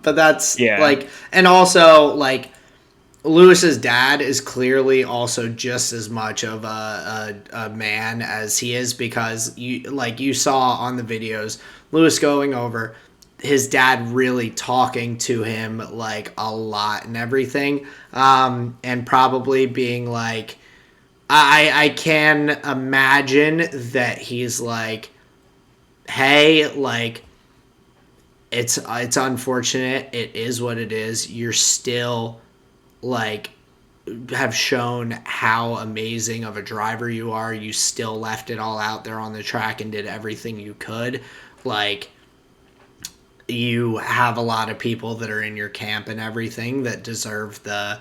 that's like, and also like. Lewis's dad is clearly also just as much of a man as he is, because you saw on the videos Lewis going over his dad really talking to him like a lot and everything, and probably being like, I can imagine that he's like, hey, like it's unfortunate, it is what it is, you're still like have shown how amazing of a driver you are. You still left it all out there on the track and did everything you could. Like, you have a lot of people that are in your camp and everything that deserve the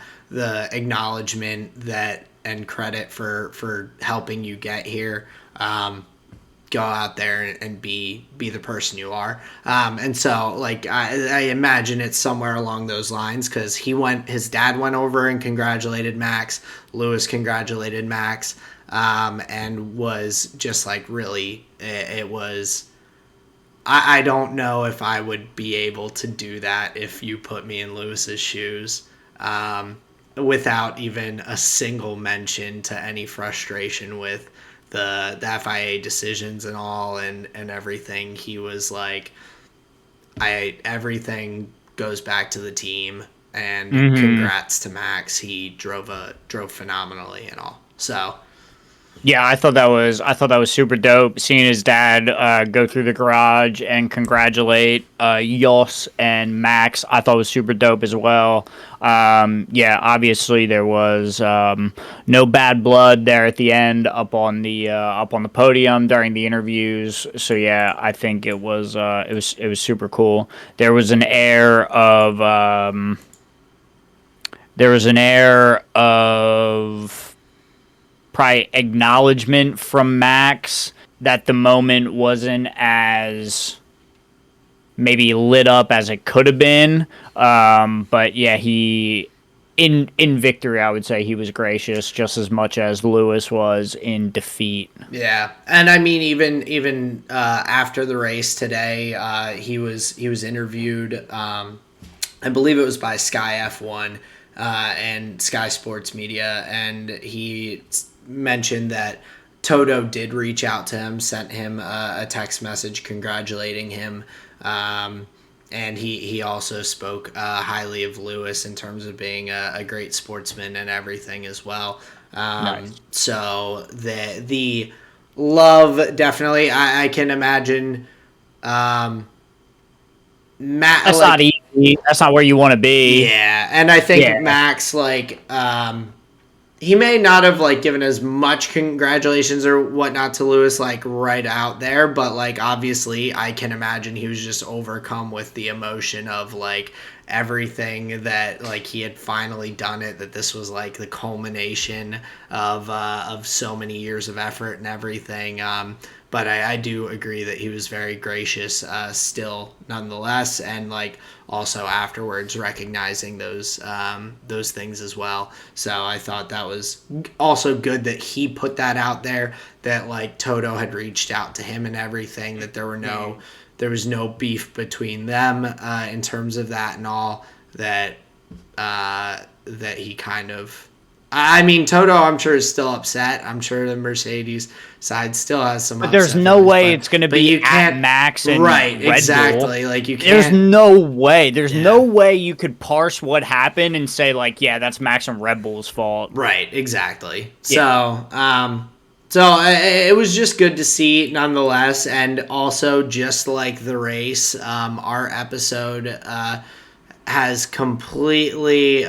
acknowledgement that and credit for helping you get here. Go out there and be the person you are. And so like I imagine it's somewhere along those lines, because his dad went over and congratulated Max. Lewis congratulated Max, and was just like really it was. I don't know if I would be able to do that if you put me in Lewis's shoes, without even a single mention to any frustration with the FIA decisions and all and everything. He was like, everything goes back to the team, and congrats to Max. He drove phenomenally and all. So Yeah, I thought that was super dope. Seeing his dad go through the garage and congratulate Jos and Max, I thought was super dope as well. Yeah, obviously there was no bad blood there at the end up on the podium during the interviews. So yeah, I think it was super cool. There was an air of probably acknowledgement from Max that the moment wasn't as maybe lit up as it could have been. But yeah, he in victory, I would say he was gracious just as much as Lewis was in defeat. Yeah, and I mean even after the race today, he was interviewed. I believe it was by Sky F1 and Sky Sports Media, and he mentioned that Toto did reach out to him, sent him a text message congratulating him, and he also spoke highly of Lewis in terms of being a great sportsman and everything as well. Nice. So the love, definitely, I can imagine. Matt, That's not easy. That's not where you want to be. Yeah, and I think Max, like, he may not have like given as much congratulations or whatnot to Lewis like right out there, but like obviously I can imagine he was just overcome with the emotion of like everything that like he had finally done it, that this was like the culmination of so many years of effort and everything. But I do agree that he was very gracious still nonetheless, and like also afterwards recognizing those things as well. So I thought that was also good that he put that out there, that like Toto had reached out to him and everything, that there was no beef between them in terms of that and all, that he kind of, I mean, Toto, I'm sure, is still upset. I'm sure the Mercedes side still has some. But there's no way it's going to be at Max and right, Red exactly. Bull. Like you can't. There's no way. There's no way you could parse what happened and say like, yeah, that's Max and Red Bull's fault. Right, exactly. Yeah. So it was just good to see nonetheless, and also just like the race, our episode has completely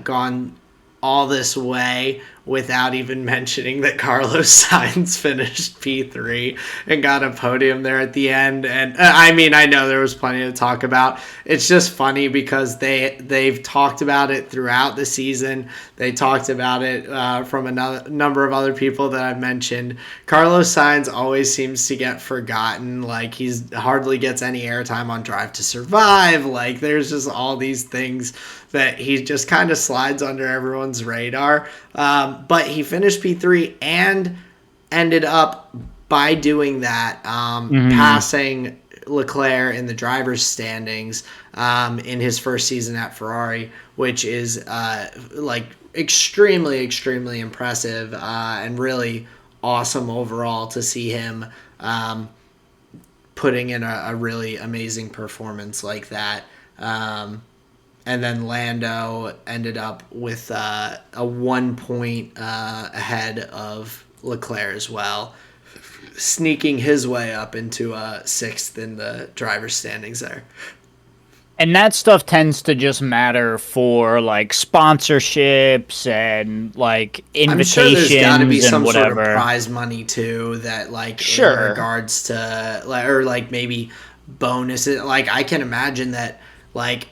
gone all this way without even mentioning that Carlos Sainz finished P3 and got a podium there at the end. And I mean, I know there was plenty to talk about. It's just funny because they've talked about it throughout the season. They talked about it from a number of other people that I've mentioned. Carlos Sainz always seems to get forgotten. Like, he's hardly gets any airtime on Drive to Survive. Like, there's just all these things that he just kind of slides under everyone's radar. But he finished P3 and ended up, by doing that, passing Leclerc in the driver's standings in his first season at Ferrari, which is like extremely, extremely impressive and really awesome overall to see him putting in a really amazing performance like that. And then Lando ended up with a 1 point ahead of Leclerc as well, sneaking his way up into sixth in the driver's standings there. And that stuff tends to just matter for like sponsorships and like invitations. I'm sure there's got to be some sort of prize money too, that like sure, in regards to or like maybe bonuses. Like I can imagine that like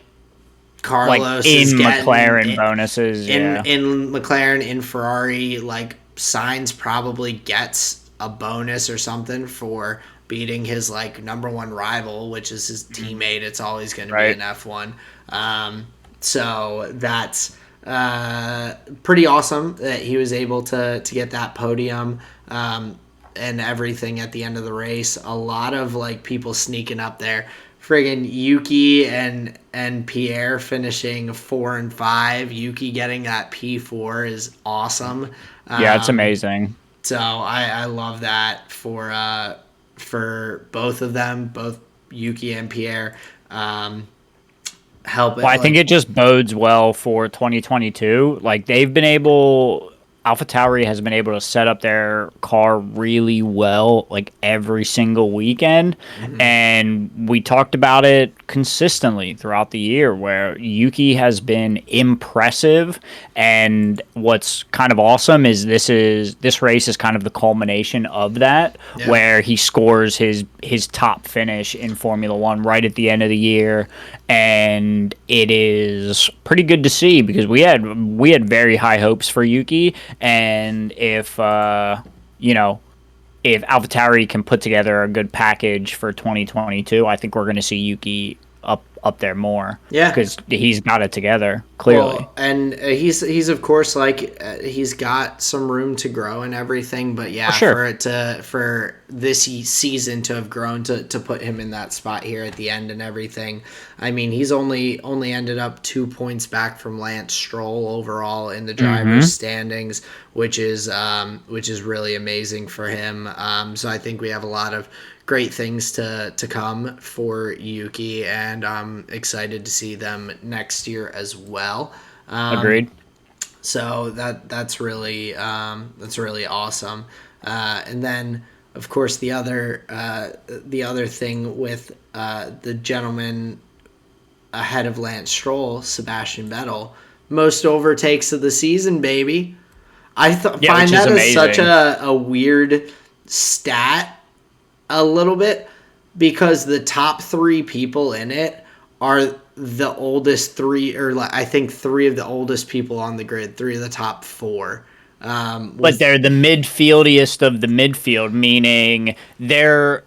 Like Carlos in is getting McLaren bonuses, yeah. in McLaren, in Ferrari, like Sainz probably gets a bonus or something for beating his like number one rival, which is his teammate. It's always going to be Right. an F1. So that's pretty awesome that he was able to get that podium. And everything at the end of the race. A lot of like people sneaking up there. Friggin' Yuki and Pierre finishing 4 and 5. Yuki getting that P4 is awesome. Yeah, it's amazing. So I love that for both of them, both Yuki and Pierre. Help it Well, I think like it just bodes well for 2022. Like AlphaTauri has been able to set up their car really well, like every single weekend. And we talked about it consistently throughout the year where Yuki has been impressive. And what's kind of awesome is this race is kind of the culmination of that, Yeah. where he scores his top finish in Formula One right at the end of the year. And it is pretty good to see because we had very high hopes for Yuki, and if if AlphaTauri can put together a good package for 2022, I think we're going to see Yuki up there more. Yeah. Because he's got it together clearly. Well, and he's of course like he's got some room to grow and everything, but yeah, sure. for this season to have grown to put him in that spot here at the end and everything. I mean, he's only ended up 2 points back from Lance Stroll overall in the drivers' standings, which is really amazing for him. So I think we have a lot of great things to come for Yuki, and I'm excited to see them next year as well. Agreed. So that's really awesome. And then of course the other thing with the gentleman ahead of Lance Stroll, Sebastian Vettel, most overtakes of the season, baby. I find that as such a weird stat a little bit because the top 3 people in it are the oldest 3, or I think 3 of the oldest people on the grid, 3 of the top 4. But they're the midfieldiest of the midfield, meaning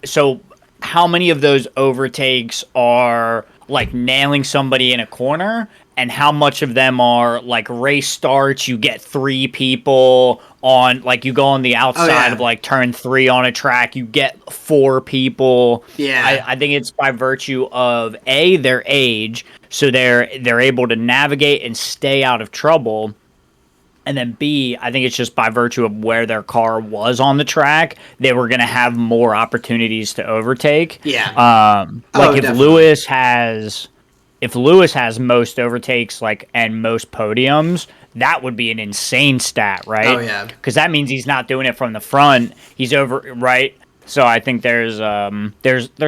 so how many of those overtakes are like nailing somebody in a corner, and how much of them are like race starts, you get 3 people on, like you go on the outside of like turn 3 on a track, you get 4 people. Yeah. I think it's by virtue of their age, so they're able to navigate and stay out of trouble. And then B, I think it's just by virtue of where their car was on the track, they were going to have more opportunities to overtake. Yeah. Like if definitely. Lewis has most overtakes, like, and most podiums, that would be an insane stat, right? Oh, yeah. Because that means he's not doing it from the front. He's over, right? So I think there's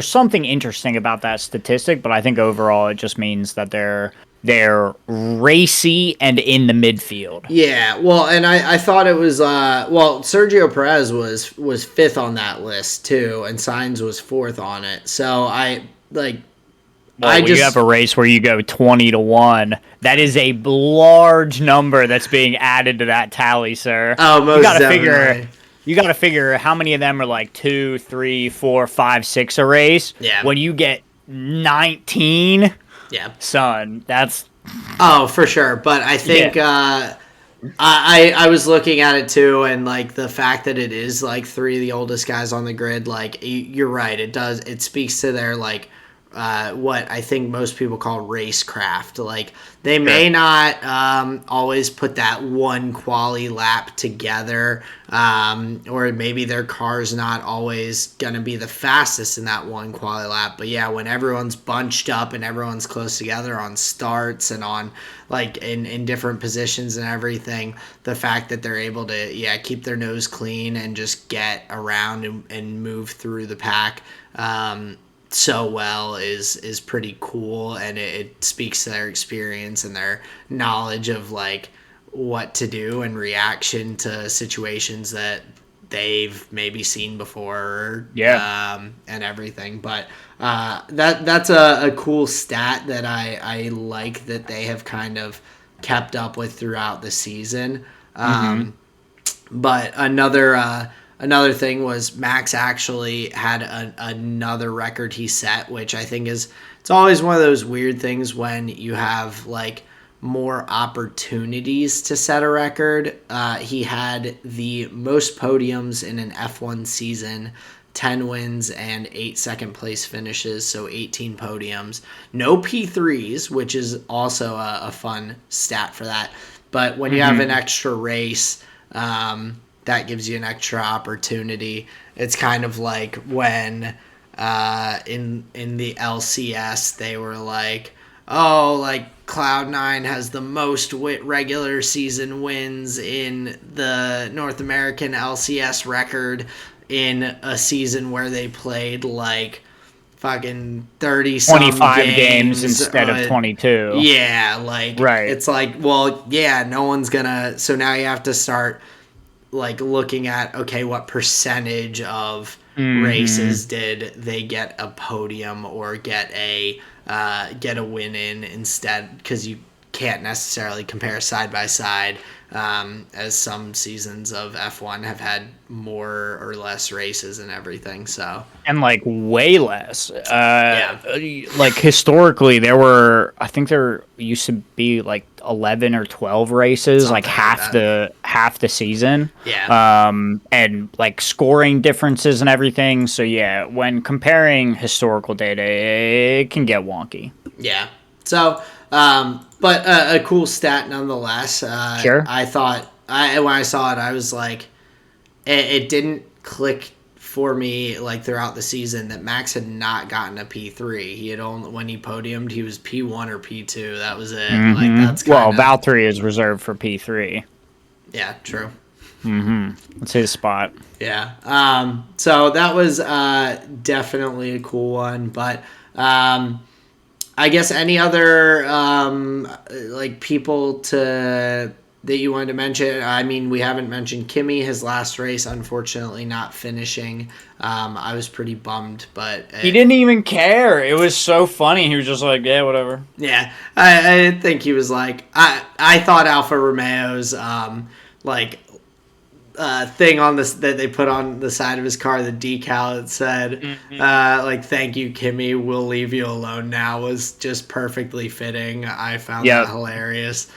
something interesting about that statistic, but I think overall it just means that they're racy and in the midfield. Yeah, well, and I thought it was Sergio Perez was 5th on that list too, and Sainz was 4th on it. So You have a race where you go 20-1. That is a large number that's being added to that tally, sir. Oh, most definitely. You got to figure how many of them are like 2, 3, 4, 5, 6 a race. Yeah. When you get 19, yeah, son, that's for sure. But I think I was looking at it too, and like the fact that it is like 3 of the oldest guys on the grid, like you're right. It speaks to their like what I think most people call racecraft. Like they may not always put that one quali lap together, or maybe their car's not always gonna be the fastest in that one quali lap. But yeah, when everyone's bunched up and everyone's close together on starts and on like in different positions and everything, the fact that they're able to keep their nose clean and just get around and move through the pack so well is pretty cool, and it speaks to their experience and their knowledge of like what to do and reaction to situations that they've maybe seen before, Yeah. and everything. But that's a cool stat that I like that they have kind of kept up with throughout the season. But another thing was Max actually had another record he set, which I think is, it's always one of those weird things when you have like more opportunities to set a record. He had the most podiums in an F1 season, 10 wins and 8 second place finishes, so 18 podiums. No P3s, which is also a fun stat for that. But when you have an extra race, that gives you an extra opportunity. It's kind of like when in the LCS they were like, oh, like Cloud9 has the most regular season wins in the North American LCS record in a season where they played like fucking 30 some 25 games instead of 22. Yeah, like Right. it's like, well, yeah, no one's gonna, so now you have to start like looking at, okay, what percentage of races did they get a podium or get a win in instead, because you can't necessarily compare side by side, as some seasons of F1 have had more or less races and everything. So And like way less. yeah, Like historically, I think there used to be like 11 or 12 races, something like half the season. yeah, And like scoring differences and everything. So yeah, when comparing historical data, it can get wonky. yeah. So, but a cool stat nonetheless. Sure. I thought, when I saw it, I was like, it didn't click for me like throughout the season that Max had not gotten a P3. He had only, when he podiumed, he was P1 or P2. That was it. Like that's Well, kind of, Valtteri is reserved for P3. yeah, true. That's his spot. Yeah. So that was definitely a cool one, but I guess any other like people that you wanted to mention? I mean, we haven't mentioned Kimmy, his last race, unfortunately not finishing. I was pretty bummed, but He didn't even care. It was so funny. He was just like, yeah, whatever. yeah, I think he was like, I thought Alfa Romeo's like thing on this that they put on the side of his car, the decal that said like, thank you Kimmy, we'll leave you alone now, was just perfectly fitting. I found that hilarious.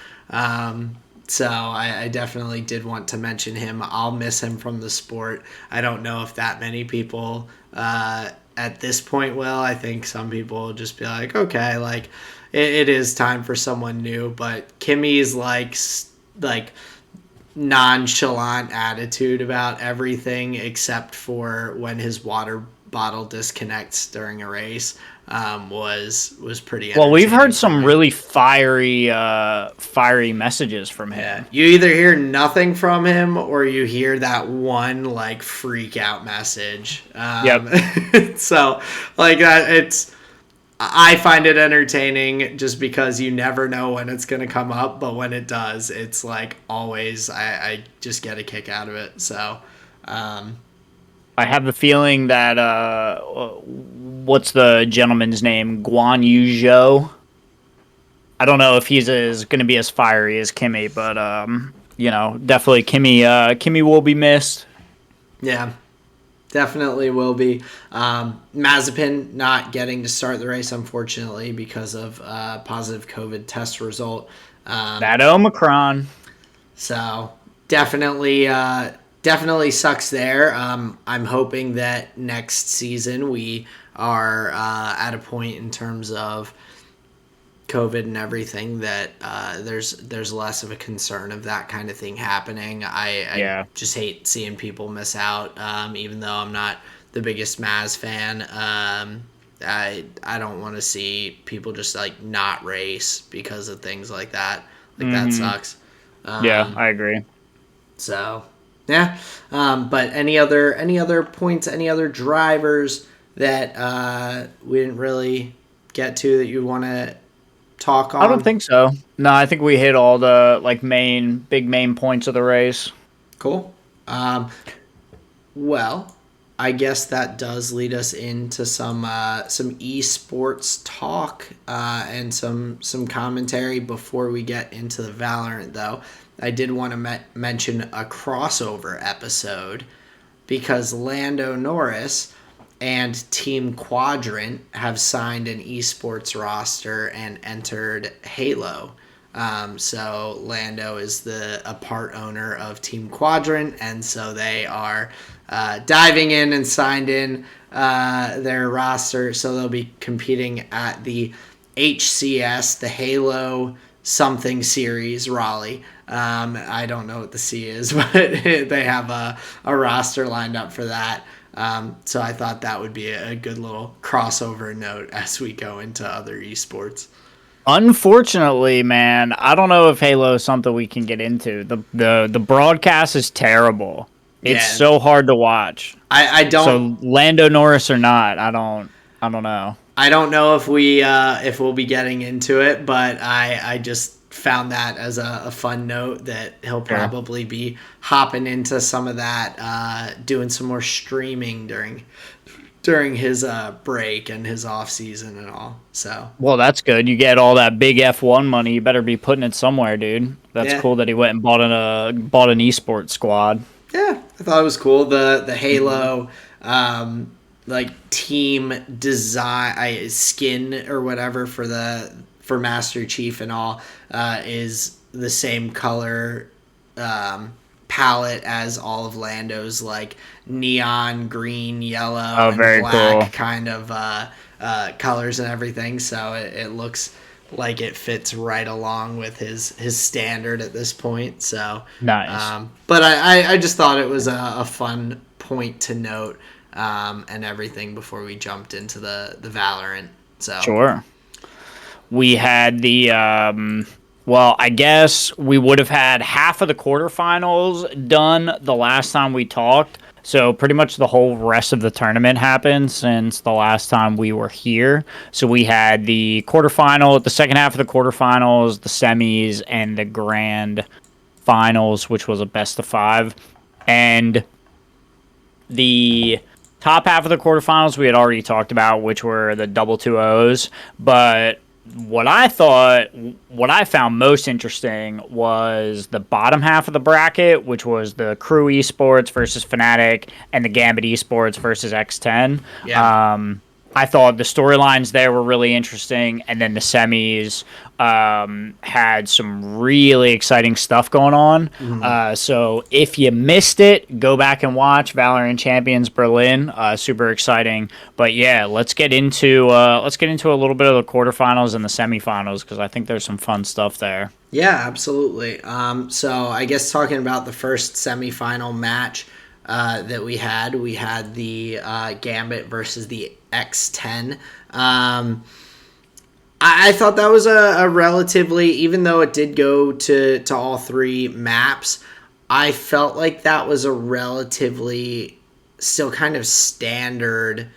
So I definitely did want to mention him. I'll miss him from the sport. I don't know if that many people at this point will. I think some people will just be like, okay, like it is time for someone new. But Kimmy's like nonchalant attitude about everything except for when his water bottle disconnects during a race was pretty Well, we've heard some me. really fiery messages from him. Yeah, you either hear nothing from him or you hear that one like freak out message. So like it's, I find it entertaining just because you never know when it's going to come up, but when it does, it's like always, I just get a kick out of it. So, I have the feeling that what's the gentleman's name? Guan Yu Zhou. I don't know if he's going to be as fiery as Kimmy, but definitely Kimmy will be missed. Yeah, definitely will be. Mazepin not getting to start the race, unfortunately, because of positive COVID test result. That Omicron. So definitely sucks there. I'm hoping that next season we are at a point in terms of COVID and everything that there's less of a concern of that kind of thing happening. I just hate seeing people miss out, even though I'm not the biggest Maz fan. I don't want to see people just like not race because of things like that. Like that sucks. Yeah, I agree. So yeah, but any other points, any other drivers that we didn't really get to that you want to talk on? I don't think so. No, I think we hit all the like main points of the race. Cool. Well, I guess that does lead us into some esports talk and some commentary before we get into the Valorant. Though I did want to mention a crossover episode because Lando Norris and Team Quadrant have signed an esports roster and entered Halo. So Lando is a part owner of Team Quadrant, and so they are diving in and signed in their roster. So they'll be competing at the HCS, the Halo something series, Raleigh. I don't know what the C is, but they have a roster lined up for that. So I thought that would be a good little crossover note as we go into other esports. Unfortunately, man, I don't know if Halo is something we can get into. The broadcast is terrible. It's so hard to watch. I don't. So Lando Norris or not, I don't know. I don't know if we'll be getting into it, but I just found that as a fun note that he'll probably be hopping into some of that, doing some more streaming during his break and his off season and all. So well, that's good. You get all that big F1 money. You better be putting it somewhere, dude. That's cool that he went and bought an esports squad. Yeah, I thought it was cool. The Halo like team design skin or whatever for Master Chief and all is the same color palette as all of Lando's, like neon green, yellow, and black kind of colors and everything. So it looks like it fits right along with his standard at this point. So nice. But I just thought it was a fun point to note and everything before we jumped into the Valorant. So sure. We had the well, I guess we would have had half of the quarterfinals done the last time we talked. So pretty much the whole rest of the tournament happened since the last time we were here. So we had the quarterfinal, the second half of the quarterfinals, the semis, and the grand finals, which was a best of 5. And the top half of the quarterfinals we had already talked about, which were the double 2-0s. But what I found most interesting was the bottom half of the bracket, which was the Crew eSports versus Fanatic and the Gambit eSports versus X10. Yeah. I thought the storylines there were really interesting, and then the semis had some really exciting stuff going on. Mm-hmm. So if you missed it, go back and watch Valorant Champions Berlin. Super exciting. But yeah, let's get into a little bit of the quarterfinals and the semifinals because I think there's some fun stuff there. Yeah, absolutely. So I guess talking about the first semifinal match that we had the Gambit versus the X10. I thought that was a relatively, even though it did go to all 3 maps, I felt like that was a relatively still kind of standard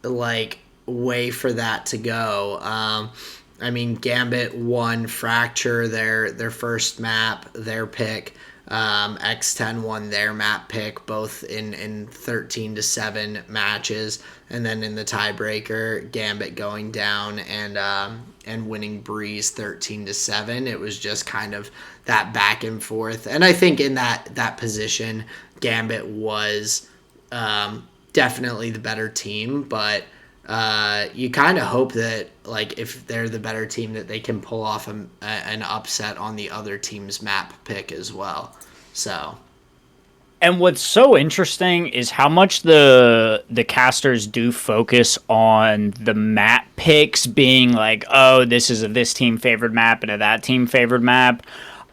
like way for that to go. I mean, Gambit won Fracture, their first map, their pick. X10 won their map pick, both in 13-7 matches, and then in the tiebreaker, Gambit going down and winning Breeze 13-7. It was just kind of that back and forth, and I think in that position, Gambit was definitely the better team, but you kind of hope that, like, if they're the better team, that they can pull off an upset on the other team's map pick as well. So, and what's so interesting is how much the casters do focus on the map picks being like, oh, this is this team favored map and a that team favored map.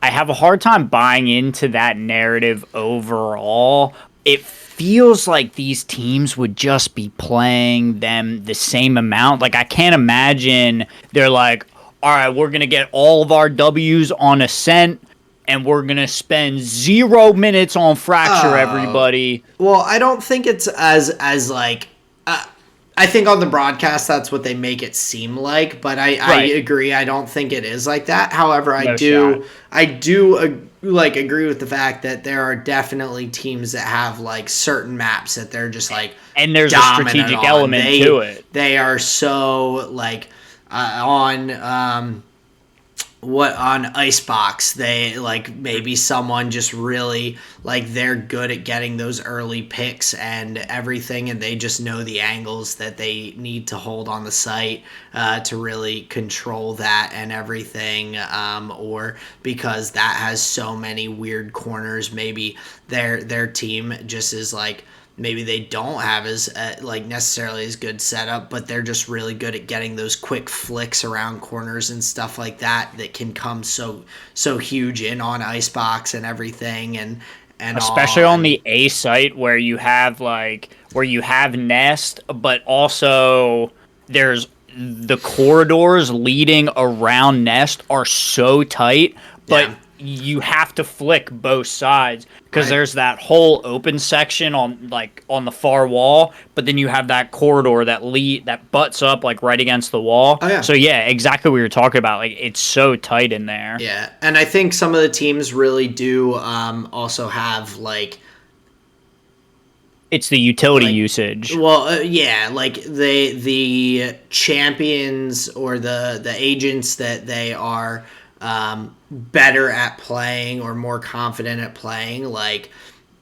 I have a hard time buying into that narrative overall. It feels like these teams would just be playing them the same amount. Like, I can't imagine they're like, all right, we're going to get all of our W's on Ascent, and we're going to spend 0 minutes on Fracture, everybody. Well, I don't think it's as like... I think on the broadcast, that's what they make it seem like, but I agree. I don't think it is like that. However, I do like agree with the fact that there are definitely teams that have like certain maps that they're just like And there's a dominant strategic on. element to it. They are so like on what on Icebox, they like maybe someone just really like they're good at getting those early picks and everything, and they just know the angles that they need to hold on the site to really control that and everything, or because that has so many weird corners, maybe their team just is like maybe they don't have as like necessarily as good setup, but they're just really good at getting those quick flicks around corners and stuff like that that can come so huge in on Icebox and everything, and Especially all on and the A site where you have Nest, but also there's the corridors leading around Nest are so tight, but yeah. you have to flick both sides because Right. there's that whole open section on the far wall, but then you have that corridor that butts up like right against the wall. Oh yeah. So yeah, exactly what you're talking about. Like it's so tight in there. Yeah, and I think some of the teams really do also have like It's the utility like usage. well yeah, like the champions or the agents that they are better at playing or more confident at playing, like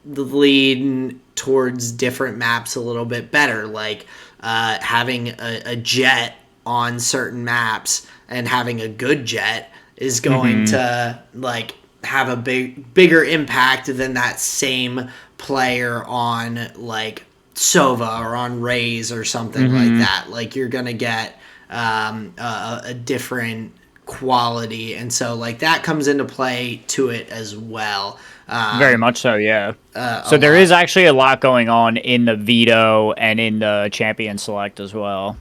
lean towards different maps a little bit better, like having a jet on certain maps and having a good jet is going to like have a bigger impact than that same player on like Sova or on Rays or something like that. Like you're gonna get a different quality, and so like that comes into play to it as well. Very much so, yeah. A So there lot. is actually a lot going on in the veto and in the champion select as well.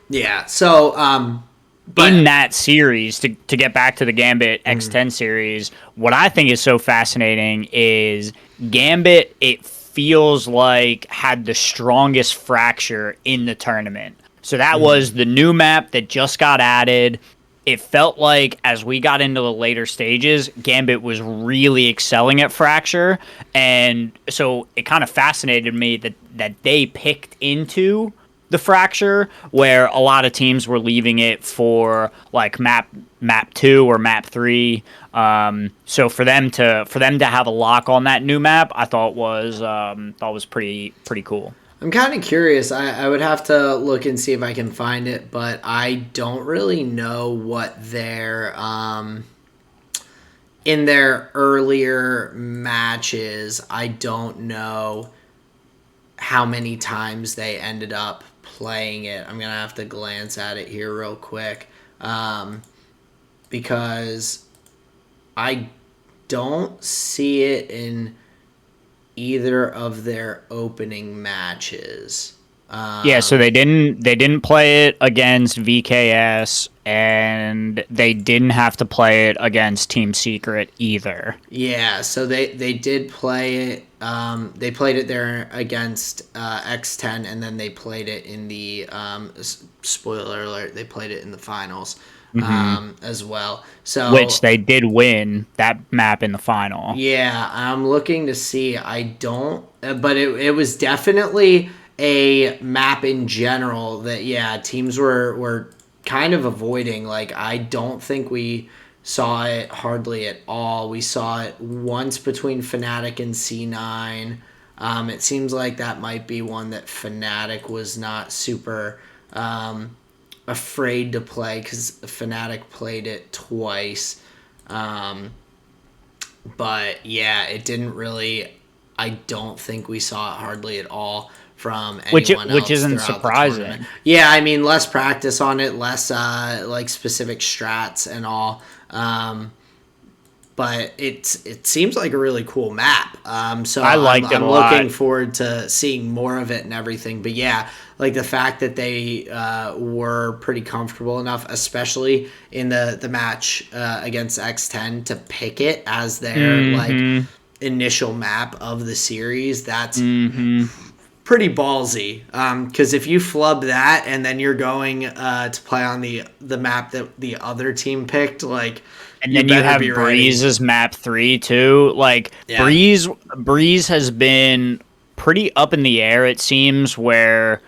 Yeah. So, but In that series, to get back to the Gambit X10 series, what I think is so fascinating is Gambit, it feels like had the strongest fracture in the tournament. So that was the new map that just got added. It felt like as we got into the later stages, Gambit was really excelling at Fracture. And so it kind of fascinated me that they picked into the Fracture where a lot of teams were leaving it for like map 2 or map 3. So for them to have a lock on that new map, I thought was pretty cool. I'm kind of curious. I would have to look and see if I can find it, but I don't really know what their in their earlier matches. I don't know how many times they ended up playing it. I'm gonna have to glance at it here real quick, because I don't see it in either of their opening matches. Yeah, so they didn't play it against VKS, and they didn't have to play it against Team Secret either. Yeah, so they did play it. They played it there against X10, and then they played it in the spoiler alert. They played it in the finals as well. So Which they did win that map in the final. yeah, I'm looking to see. I don't, but it was definitely a map in general that yeah teams were kind of avoiding. Like I don't think we saw it hardly at all. We saw it once between Fnatic and C9. It seems like that might be one that Fnatic was not super afraid to play because Fnatic played it twice. But yeah, it didn't really. I don't think we saw it hardly at all from anyone Which else isn't throughout the surprising. tournament. Yeah, I mean, less practice on it, less like specific strats and all. But it seems like a really cool map. So I liked it I'm a lot. looking forward to seeing more of it and everything. But yeah, like the fact that they were pretty comfortable enough, especially in the match against X10, to pick it as their like initial map of the series. That's pretty ballsy. Because if you flub that and then you're going to play on the map that the other team picked, like, and then you have Breeze's map 3 too. Like Breeze has been pretty up in the air, it seems, where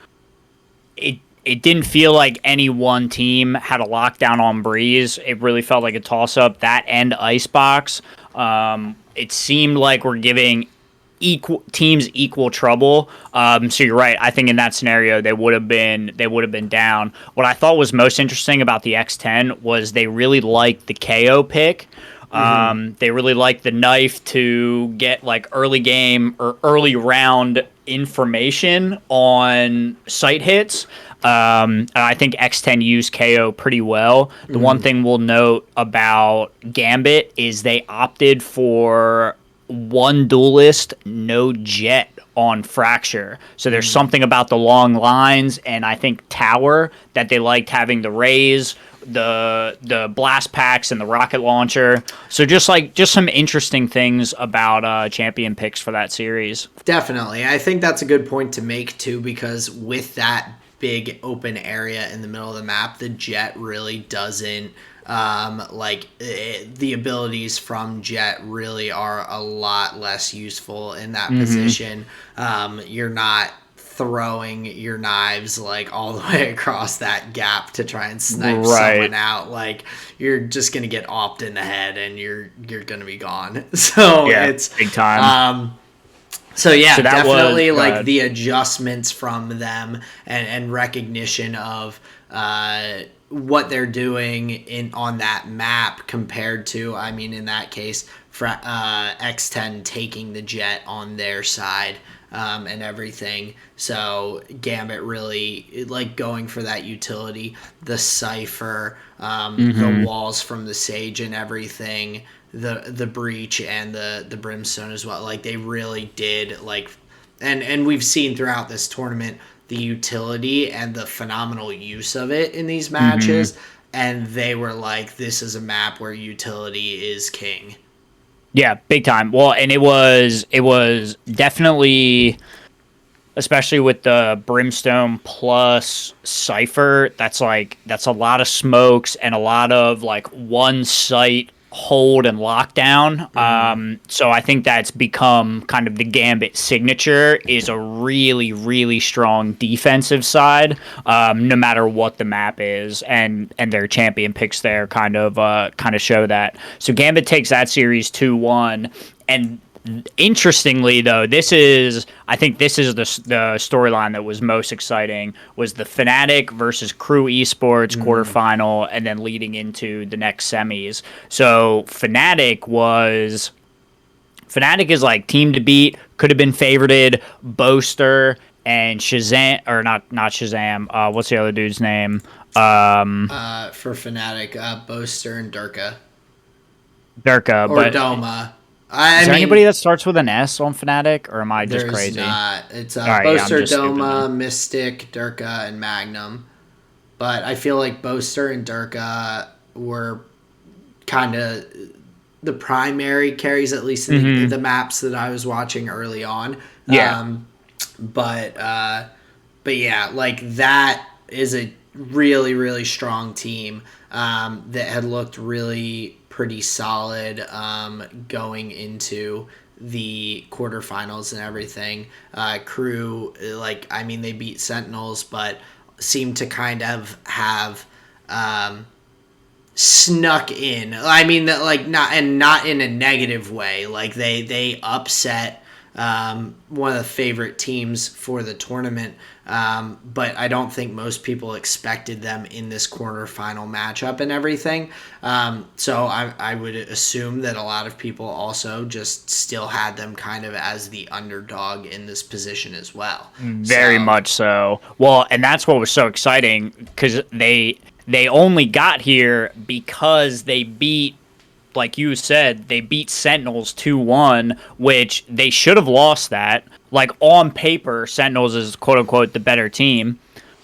it didn't feel like any one team had a lockdown on Breeze. It really felt like a toss-up. That and Icebox. It seemed like we're giving teams equal trouble. So you're right. I think in that scenario they would have been down. What I thought was most interesting about the X10 was they really liked the KO pick. They really liked the knife to get like early game or early round information on site hits. And I think X10 used KO pretty well. The one thing we'll note about Gambit is they opted for one duelist, no jet on Fracture. So there's something about the long lines and I think Tower that they liked having the raise, the blast packs and the rocket launcher. So just some interesting things about champion picks for that series. Definitely. I think that's a good point to make too, because with that big open area in the middle of the map, the jet really doesn't the abilities from Jet really are a lot less useful in that position. You're not throwing your knives like all the way across that gap to try and snipe someone out. Like, you're just gonna get opped in the head and you're gonna be gone. So it's big time. So definitely like the adjustments from them and recognition of what they're doing on that map compared to, I mean, in that case, X10 taking the jet on their side and everything. So Gambit really like going for that utility, the Cypher, the walls from the Sage and everything, the Breach and the Brimstone as well. Like, they really did like, and we've seen throughout this tournament the utility and the phenomenal use of it in these matches, and they were like, this is a map where utility is king. Yeah, big time. Well, and it was definitely, especially with the Brimstone plus Cypher, that's a lot of smokes and a lot of like one site hold and lockdown. So I think that's become kind of the Gambit signature, is a really, really strong defensive side, no matter what the map is, and their champion picks there kind of show that. So Gambit takes that series 2-1, and interestingly, though, I think this is the storyline that was most exciting, was the Fanatic versus Crew eSports quarterfinal, and then leading into the next semis. So Fanatic is like team to beat, could have been favorited. Boaster and Shazam, or not Shazam. What's the other dude's name? For Fnatic, Boaster and Durka, or but Doma. Is there anybody that starts with an S on Fnatic, or am I just crazy? There's not. It's right, Boaster, Doma, Mystic, Durka, and Magnum. But I feel like Boaster and Durka were kind of the primary carries, at least in the maps that I was watching early on. Yeah. But yeah, like, that is a really, really strong team that had looked really pretty solid going into the quarterfinals and everything. Crew, like, I mean, they beat Sentinels, but seemed to kind of have snuck in. I mean, that, like, not in a negative way. Like, they upset one of the favorite teams for the tournament, but I don't think most people expected them in this quarterfinal matchup and everything. So I would assume that a lot of people also just still had them kind of as the underdog in this position as well. Very much so. Well, and that's what was so exciting, because they only got here because they beat, like you said, they beat Sentinels 2-1, which they should have lost that. Like, on paper, Sentinels is quote-unquote the better team.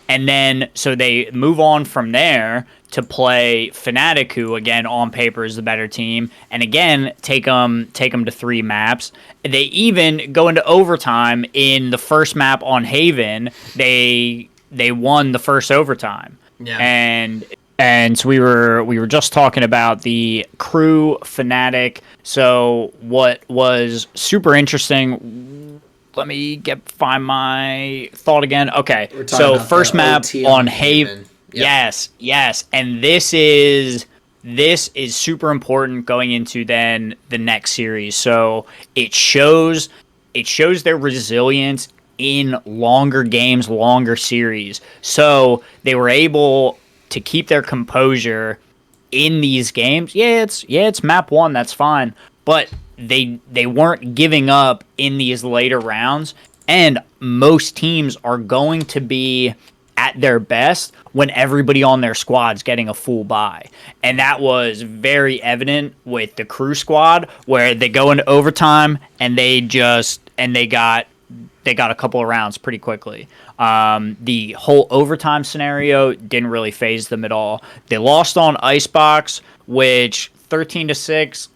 And then, so they move on from there to play Fnatic, who, again, on paper is the better team. And again, take them to 3 maps. They even go into overtime in the first map on Haven. They won the first overtime. Yeah. And so we were just talking about the Crew Fnatic. So what was super interesting, let me find my thought again. Okay, so first map on Haven. Yep. Yes, and this is super important going into then the next series. So it shows their resilience in longer games, longer series. So they were able to keep their composure in these games. It's map 1, that's fine, but they weren't giving up in these later rounds, and most teams are going to be at their best when everybody on their squad's getting a full buy. And that was very evident with the Crew squad, where they go into overtime and they got a couple of rounds pretty quickly. The whole overtime scenario didn't really phase them at all. They lost on Icebox, which 13-6,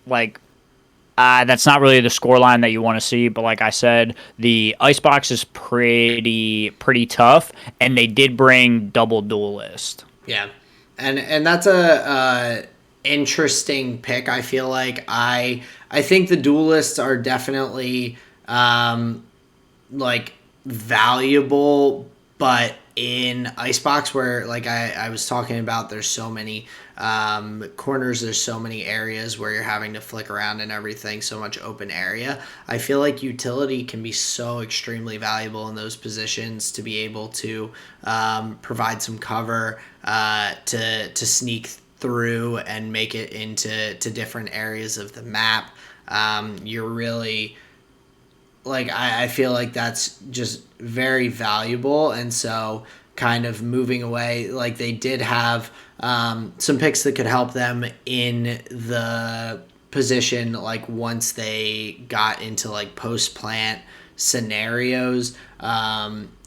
that's not really the scoreline that you want to see, but like I said, the Icebox is pretty tough, and they did bring double duelist. Yeah, and that's a interesting pick. I feel like I think the duelists are definitely valuable, but in Icebox, where I was talking about, there's so many corners, there's so many areas where you're having to flick around and everything, so much open area. I feel like utility can be so extremely valuable in those positions, to be able to provide some cover, to sneak through and make it into different areas of the map. You're really... I feel like that's just very valuable. And so kind of moving away, they did have some picks that could help them in the position, once they got into post-plant scenarios,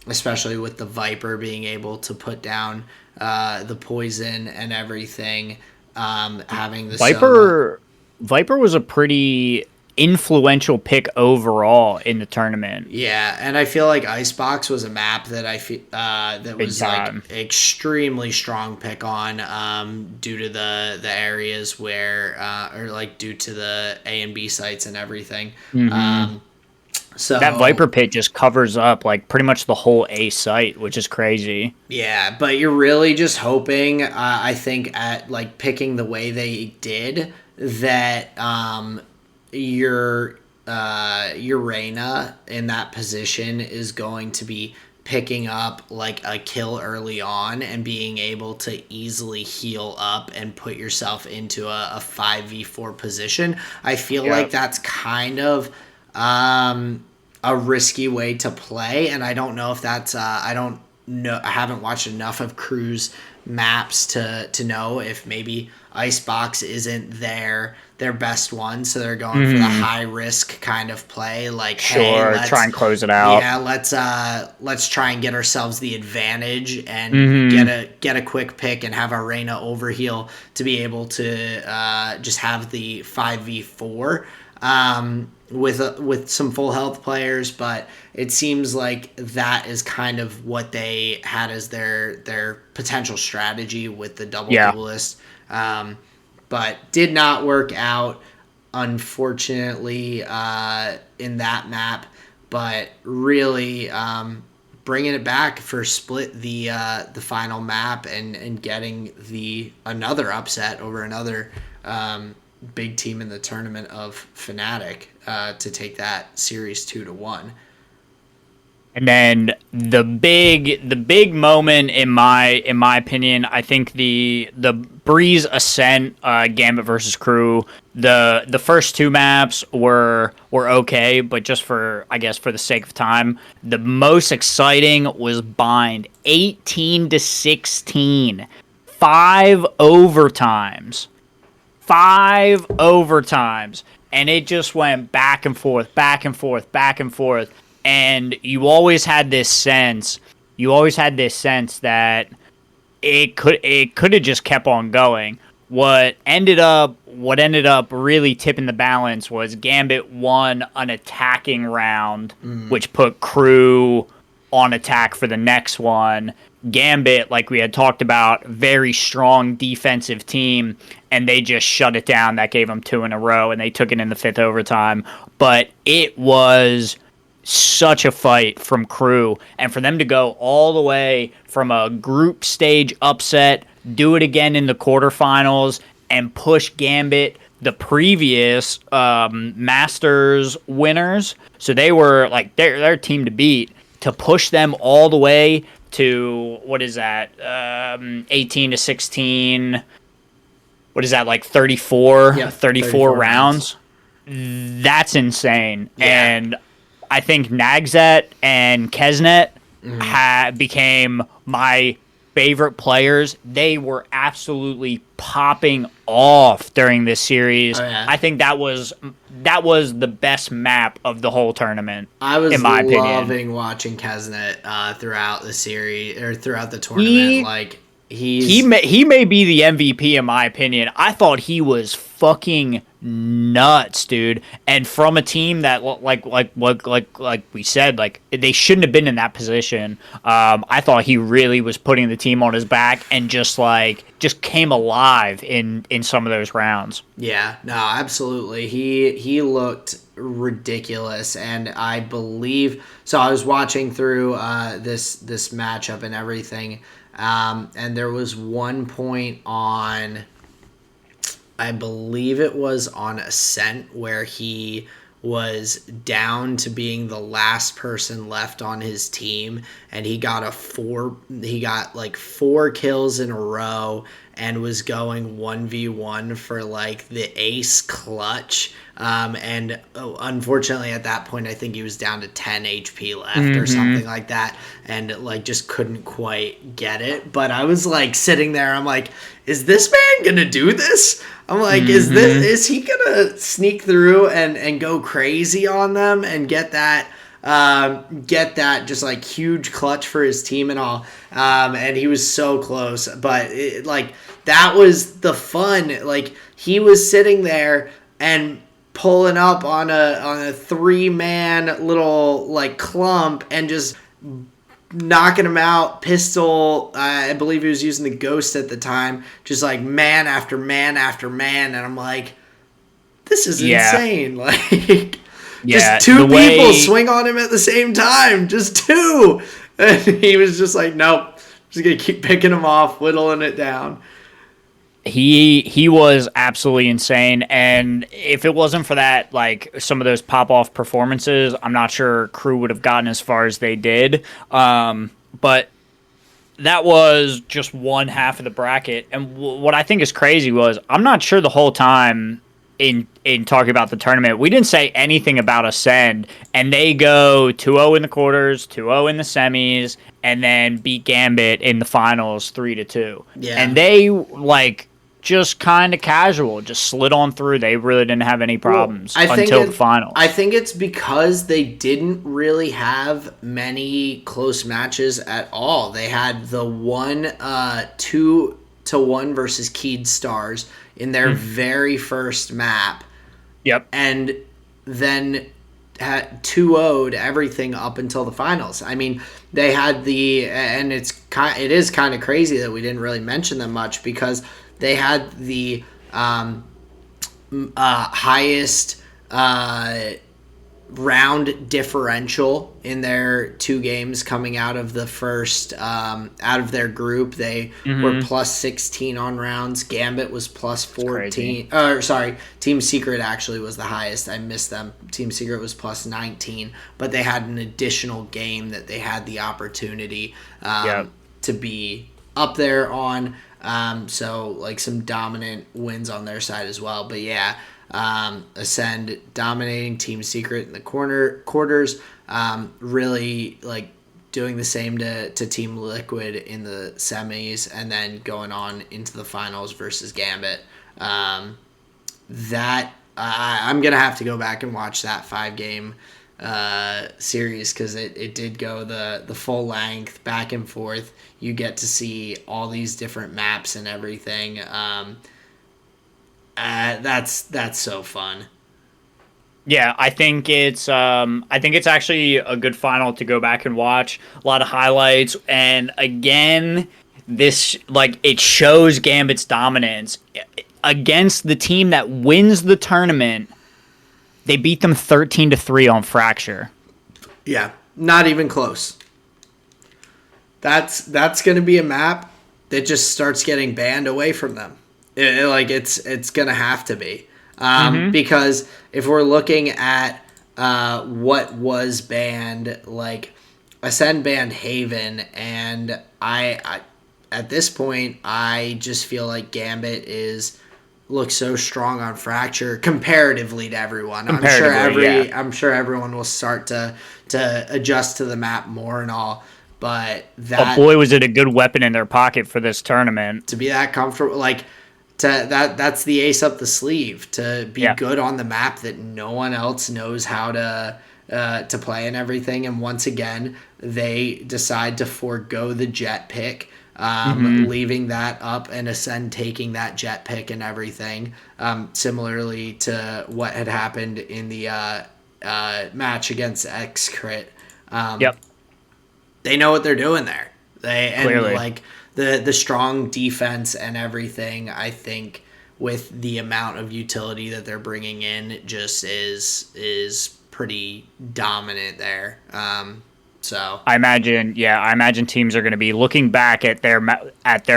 especially with the Viper being able to put down the poison and everything, having the Viper was a pretty influential pick overall in the tournament. Yeah, and I feel like Icebox was a map that that was extremely strong pick on, due to the areas where or due to the A and B sites and everything. Mm-hmm. So that Viper pick just covers up pretty much the whole A site, which is crazy. Yeah, but you're really just hoping, I think, at picking the way they did, that your Reyna in that position is going to be picking up a kill early on and being able to easily heal up and put yourself into a 5v4 position. I feel like that's kind of a risky way to play, and I don't know if that's I don't know, I haven't watched enough of Crew's maps to know if maybe Icebox isn't their best one, so they're going for the high risk kind of play, hey, let's try and close it out. Yeah, let's try and get ourselves the advantage and get a quick pick and have our Reyna overheal to be able to just have the 5v4 with some full health players. But it seems like that is kind of what they had as their potential strategy with the double duelist. But did not work out, unfortunately, in that map. But really bringing it back for Split, the final map, and getting another upset over another big team in the tournament of Fnatic, to take that series 2-1. And then the big moment in my opinion, I think the Breeze Ascent Gambit versus Crew, the first 2 maps were okay, but just for the sake of time, the most exciting was Bind, 18-16, 5 overtimes, and it just went back and forth. And you always had this sense you always had this sense that it could have just kept on going. What ended up really tipping the balance was Gambit won an attacking round, which put Crew on attack for the next one. Gambit, like we had talked about, very strong defensive team, and they just shut it down. That gave them 2 in a row, and they took it in the 5th overtime. But it was such a fight from Crew, and for them to go all the way from a group stage upset, do it again in the quarterfinals, and push Gambit, the previous Masters winners. So they were like their team to beat, to push them all the way to, what is that, 18 to 16, what is that, like 34, Yeah, 34 rounds. That's insane. Yeah. And I think Nagzet and Kesnet became my favorite players. They were absolutely popping off during this series. Oh, yeah. I think that was the best map of the whole tournament. I was in my loving opinion. watching Kesnet throughout the series or throughout the tournament. He may be the MVP in my opinion. I thought he was fucking nuts, dude. And from a team that like we said, like they shouldn't have been in that position. I thought he really was putting the team on his back and just came alive in some of those rounds. Yeah, no, absolutely. He looked ridiculous, and I believe so. I was watching through this matchup and everything. And there was one point on, I believe it was on Ascent, where he was down to being the last person left on his team, and he got like 4 kills in a row and was going 1v1 for like the ace clutch. And unfortunately at that point, I think he was down to 10 HP left or something like that, and like just couldn't quite get it. But I was like sitting there, I'm like, is this man gonna do this? I'm like, is he gonna sneak through and go crazy on them and get that just like huge clutch for his team and all? And he was so close, but that was the fun. Like, he was sitting there and pulling up on a 3-man little like clump and just knocking him out. Pistol, I believe he was using the Ghost at the time, just like man after man after man, and I'm like, this is insane. Like, just 2 people swing on him at the same time, just 2, and he was just like, nope, just gonna keep picking him off, whittling it down. He was absolutely insane, and if it wasn't for that, like some of those pop-off performances, I'm not sure Crew would have gotten as far as they did. But that was just one half of the bracket, and what I think is crazy was, I'm not sure the whole time in talking about the tournament, we didn't say anything about Ascend, and they go 2-0 in the quarters, 2-0 in the semis, and then beat Gambit in the finals 3-2. Yeah. And they like just kind of casual, just slid on through. They really didn't have any problems until the finals. I think it's because they didn't really have many close matches at all. They had the 2-1 versus Keyed Stars in their very first map. Yep. And then had 2-0'd everything up until the finals. I mean, they had and it is kind of crazy that we didn't really mention them much, because they had the highest round differential in their 2 games coming out of the first out of their group. They were plus 16 on rounds. Gambit was plus 14. Team Secret actually was the highest. I missed them. Team Secret was plus 19, but they had an additional game that they had the opportunity to be up there on. So like some dominant wins on their side as well. But yeah, Ascend dominating Team Secret in the quarters, really like doing the same to Team Liquid in the semis, and then going on into the finals versus Gambit. I'm gonna have to go back and watch that 5-game series, because it did go the full length, back and forth. You get to see all these different maps and everything. That's so fun. Yeah, I think it's actually a good final to go back and watch. A lot of highlights, and again, this like it shows Gambit's dominance against the team that wins the tournament. They beat them 13-3 on Fracture. Yeah, not even close. That's going to be a map that just starts getting banned away from them. It's going to have to be. Because if we're looking at what was banned, like Ascend banned Haven, and I at this point I just feel like Gambit looks so strong on Fracture comparatively to everyone. I'm sure everyone will start to adjust to the map more and all. But But boy, was it a good weapon in their pocket for this tournament. To be that comfortable, that's the ace up the sleeve, to be good on the map that no one else knows how to play and everything. And once again, they decide to forego the jet pick, leaving that up, and Ascend taking that jet pick and everything. Similarly to what had happened in the match against X Crit. They know what they're doing there. Clearly. And the strong defense and everything, I think, with the amount of utility that they're bringing in, just is pretty dominant there. So I imagine teams are going to be looking back at their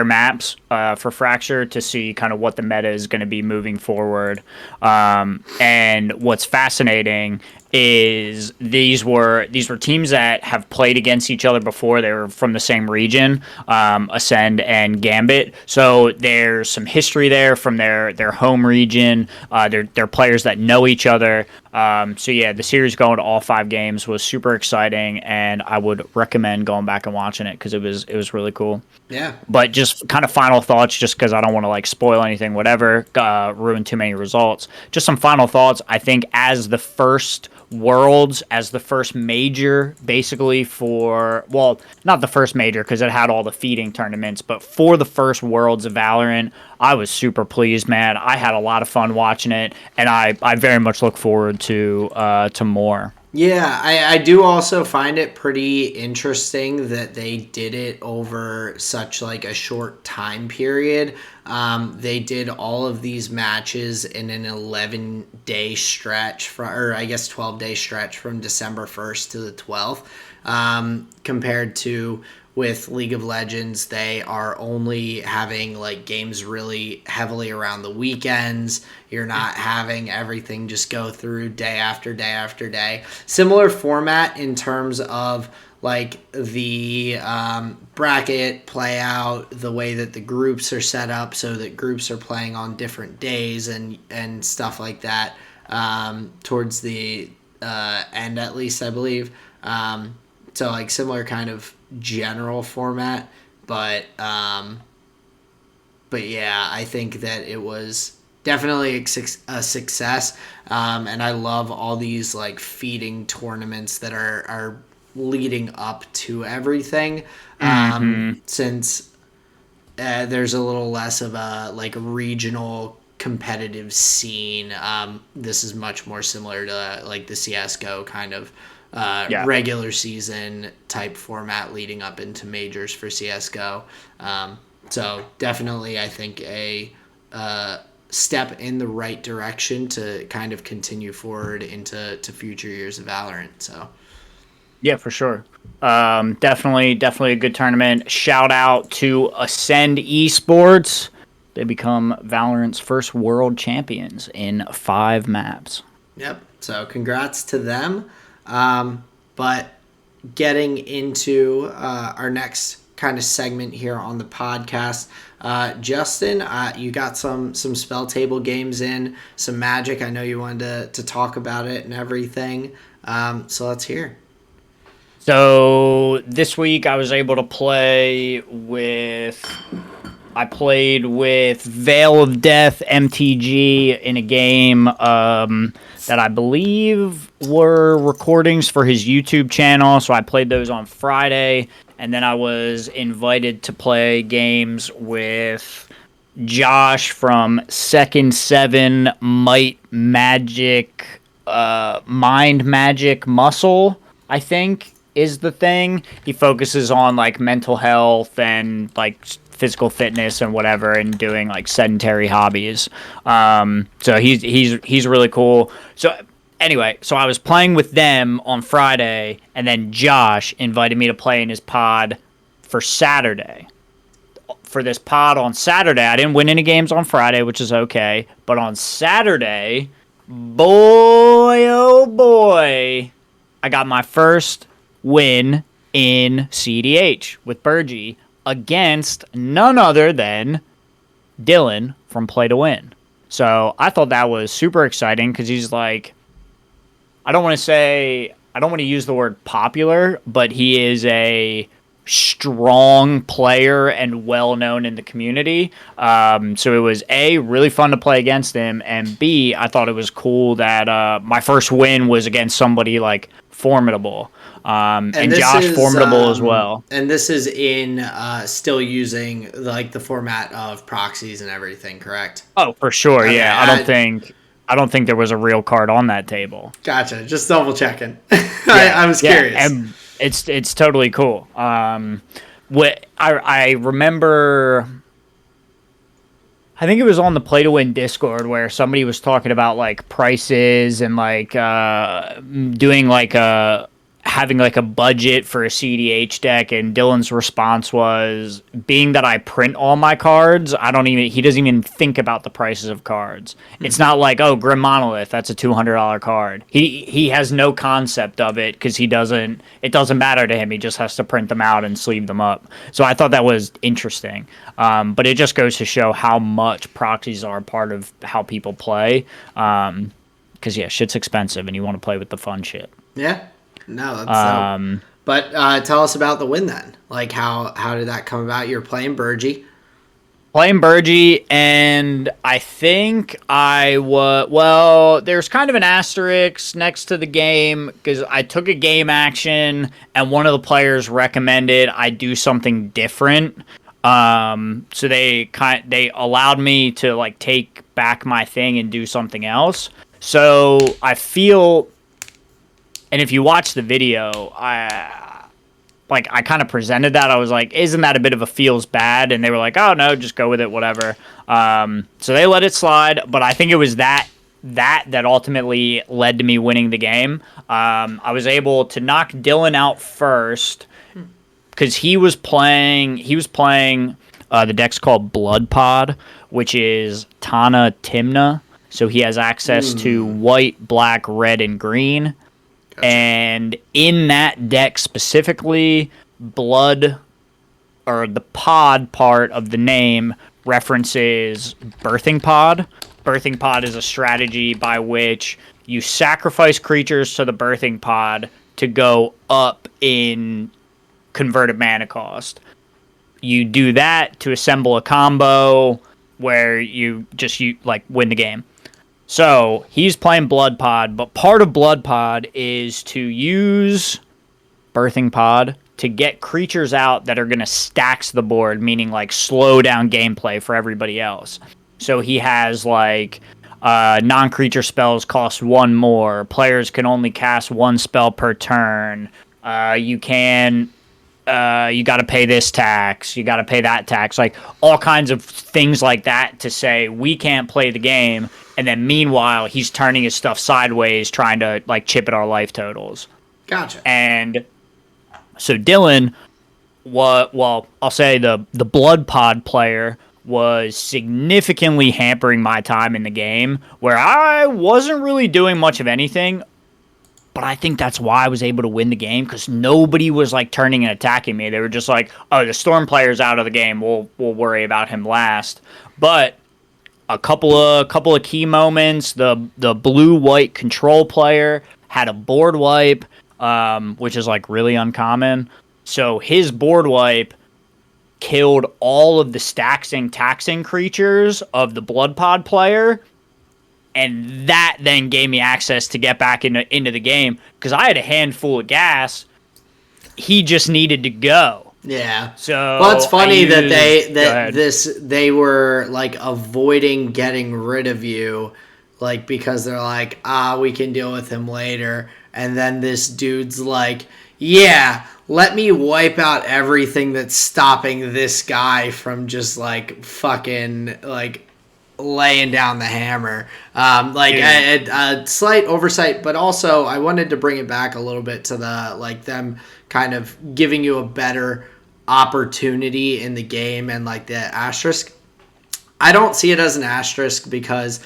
maps for Fracture to see kind of what the meta is going to be moving forward. And what's fascinating is these were teams that have played against each other before. They were from the same region, Ascend and Gambit. So there's some history there from their home region. They're players that know each other. So yeah, the series going to all 5 games was super exciting, and I would recommend going back and watching it because it was really cool. Yeah. But just kind of final thoughts, just because I don't want to like spoil anything, whatever, ruin too many results. Just some final thoughts. I think as the first Worlds, as the first major, basically not the first major because it had all the feeding tournaments, but for the first Worlds of Valorant, I was super pleased, man. I had a lot of fun watching it, and I very much look forward to more. Yeah, I do also find it pretty interesting that they did it over such like a short time period. They did all of these matches in an 11-day stretch, or I guess 12-day stretch from December 1st to the 12th, compared to with League of Legends, they are only having like games really heavily around the weekends. You're not having everything just go through day after day after day. Similar format in terms of like the bracket play out, the way that the groups are set up so that groups are playing on different days and stuff like that, towards the end, at least, I believe. So like similar kind of general format, but yeah, I think that it was definitely a success, and I love all these like feeding tournaments that are leading up to everything, since there's a little less of a like regional competitive scene. This is much more similar to like the CSGO kind of regular season type format leading up into majors for CSGO. So definitely, I think a step in the right direction to kind of continue forward into future years of Valorant. So yeah, for sure. Definitely a good tournament. Shout out to Ascend eSports. They become Valorant's first world champions in 5 maps. Yep. So congrats to them. But getting into our next kind of segment here on the podcast, Justin, you got some spell table games in, some Magic. I know you wanted to talk about it and everything. So let's hear. So this week I was able to play with I played with Veil of Death MTG in a game that I believe were recordings for his YouTube channel. So I played those on Friday, and then I was invited to play games with Josh from Second Seven, Might Magic, Mind Magic Muscle, I think is the thing. He focuses on like mental health and like physical fitness and whatever, and doing like sedentary hobbies. So he's really cool. So anyway, so I was playing with them on Friday, and then Josh invited me to play in his pod for Saturday. For this pod on Saturday, I didn't win any games on Friday, which is okay. But on Saturday, boy, oh boy, I got my first win in CDH with Burgie against none other than Dylan from Play to Win. So I thought that was super exciting because he's like, I don't want to use the word popular, but he is a strong player and well known in the community. So it was A, really fun to play against him, and B, I thought it was cool that my first win was against somebody like formidable. And Josh formidable as well. And this is in still using like the format of proxies and everything, correct? Oh, for sure. Okay, Yeah, I don't think there was a real card on that table. Gotcha. Just double checking. I was curious. And it's totally cool. I remember, I think it was on the Play to Win Discord where somebody was talking about like prices and like doing like having like a budget for a CDH deck, and Dylan's response was, being that I print all my cards, he doesn't even think about the prices of cards. It's not like, oh, Grim Monolith, that's a $200 card. He has no concept of it because it doesn't matter to him. He just has to print them out and sleeve them up. So I thought that was interesting. But it just goes to show how much proxies are a part of how people play. Because yeah, shit's expensive and you want to play with the fun shit. Yeah. No, that's But tell us about the win then. Like, how did that come about? You're playing Burgie. And I think there's kind of an asterisk next to the game because I took a game action and one of the players recommended I do something different. So they allowed me to like take back my thing and do something else. So I feel. And if you watch the video, I kind of presented that. I was like, isn't that a bit of a feels bad? And they were like, oh, no, just go with it, whatever. So they let it slide. But I think it was that ultimately led to me winning the game. I was able to knock Dylan out first because he was playing the deck's called Blood Pod, which is Tana Timna. So he has access to white, black, red, and green. Gotcha. And in that deck specifically, blood, or the pod part of the name, references Birthing Pod. Birthing Pod is a strategy by which you sacrifice creatures to the Birthing Pod to go up in converted mana cost. You do that to assemble a combo where you win the game. So he's playing Blood Pod, but part of Blood Pod is to use Birthing Pod to get creatures out that are going to stax the board, meaning like slow down gameplay for everybody else. So he has like non-creature spells cost one more. Players can only cast one spell per turn. You got to pay this tax. You got to pay that tax. Like all kinds of things like that to say we can't play the game. And then meanwhile, he's turning his stuff sideways, trying to like chip at our life totals. Gotcha. And so Dylan, I'll say the Blood Pod player was significantly hampering my time in the game, where I wasn't really doing much of anything. But I think that's why I was able to win the game, because nobody was like turning and attacking me. They were just like, "Oh, the Storm player's out of the game. We'll worry about him last." But a couple of key moments. The blue-white control player had a board wipe, which is like really uncommon. So his board wipe killed all of the staxing taxing creatures of the blood pod player, and that then gave me access to get back into the game because I had a handful of gas. He just needed to go. Yeah. So well, it's funny that they were like avoiding getting rid of you, like because they're like, we can deal with him later, and then this dude's like, yeah, let me wipe out everything that's stopping this guy from just like fucking like laying down the hammer. A slight oversight, but also I wanted to bring it back a little bit to the like them kind of giving you a better opportunity in the game and like the asterisk. I don't see it as an asterisk because,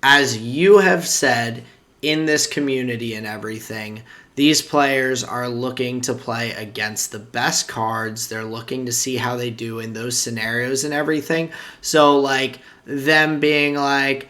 as you have said in this community and everything, these players are looking to play against the best cards. They're looking to see how they do in those scenarios and everything. So like them being like,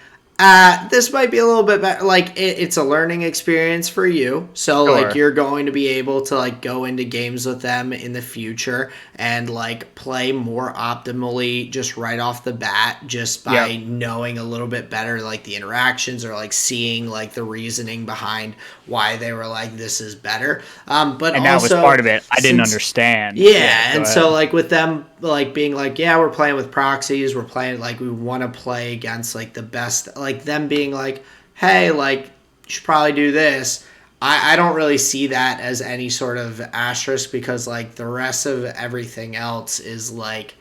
this might be a little bit better. Like it's a learning experience for you. So Sure. like you're going to be able to like go into games with them in the future and like play more optimally just right off the bat, just by knowing a little bit better like the interactions or like seeing like the reasoning behind why they were like this is better. But and also, that was part of it. I didn't understand. Yeah, and so like with them like being like, yeah, we're playing with proxies, we're playing like we want to play against like the best, like them being like, hey, like you should probably do this. I don't really see that as any sort of asterisk because like the rest of everything else is like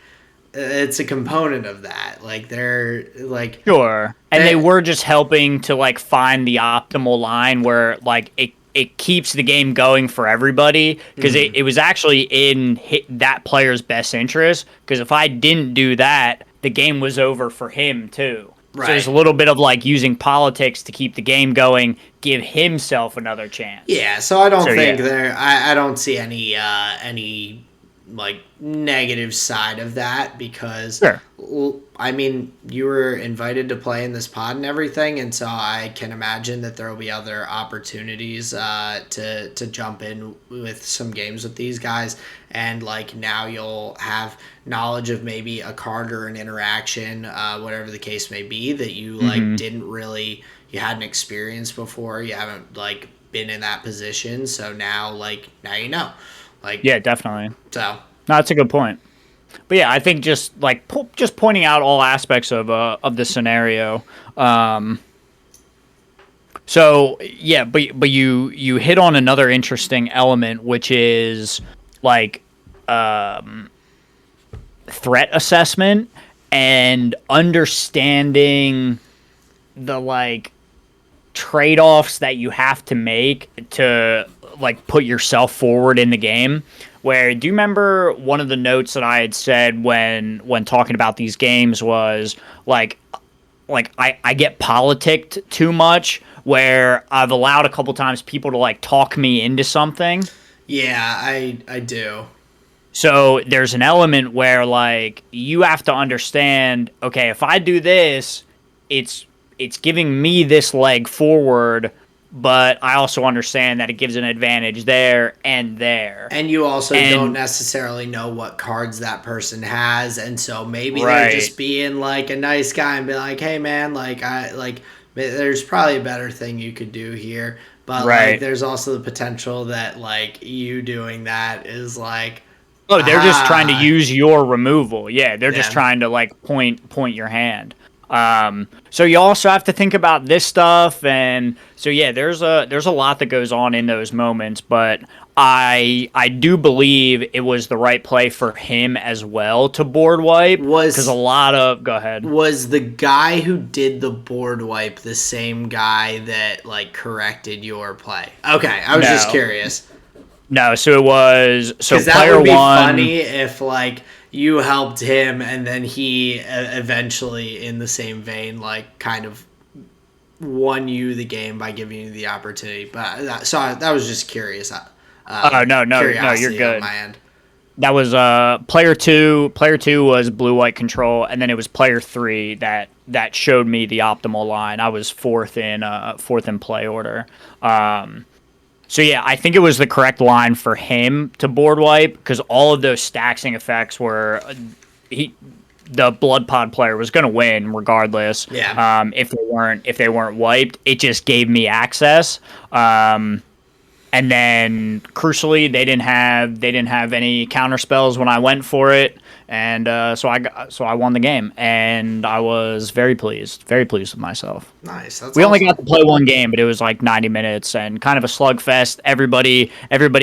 it's a component of that. Like they're like sure, and they were just helping to like find the optimal line where like it keeps the game going for everybody because it was actually in that player's best interest because if I didn't do that, the game was over for him too. Right. So there's a little bit of like using politics to keep the game going, give himself another chance. Yeah, so I don't think I don't see any like negative side of that because I mean you were invited to play in this pod and everything, and so I can imagine that there will be other opportunities to jump in with some games with these guys, and like now you'll have knowledge of maybe a card or an interaction, whatever the case may be, that you like you hadn't experienced before, you haven't like been in that position, so now you know. Like, yeah, definitely. So no, that's a good point. But yeah, I think just like just pointing out all aspects of the scenario. So yeah, but you hit on another interesting element, which is like threat assessment and understanding the like trade-offs that you have to make to like put yourself forward in the game. Where do you remember one of the notes that I had said when talking about these games was like I get politicked too much, where I've allowed a couple times people to like talk me into something. Yeah, I do. So there's an element where like you have to understand, okay, if I do this, it's giving me this leg forward, but I also understand that it gives an advantage there and there. And you also don't necessarily know what cards that person has, and so maybe they're just being like a nice guy and be like, hey man, like there's probably a better thing you could do here. But like there's also the potential that like you doing that is like, oh, they're just trying to use your removal. Yeah, they're just trying to like point your hand. So you also have to think about this stuff, and so yeah, there's a lot that goes on in those moments, but I do believe it was the right play for him as well to board wipe, because a lot of go ahead. Was the guy who did the board wipe the same guy that like corrected your play? Okay, I was just curious. No, so it was so that player would be one. Funny if like you helped him and then he eventually, in the same vein, like kind of won you the game by giving you the opportunity. But that was just curious. No, you're good. On my end. That was player two. Player two was blue white control, and then it was player three that showed me the optimal line. I was fourth in play order. So yeah, I think it was the correct line for him to board wipe because all of those staxing effects were the blood pod player was going to win regardless. Yeah. If they weren't wiped, it just gave me access. And then crucially, they didn't have any counter spells when I went for it, and so I won the game, and I was very pleased with myself. Nice. That's We only awesome. got to play one game, but it was like 90 minutes and kind of a slugfest. Everybody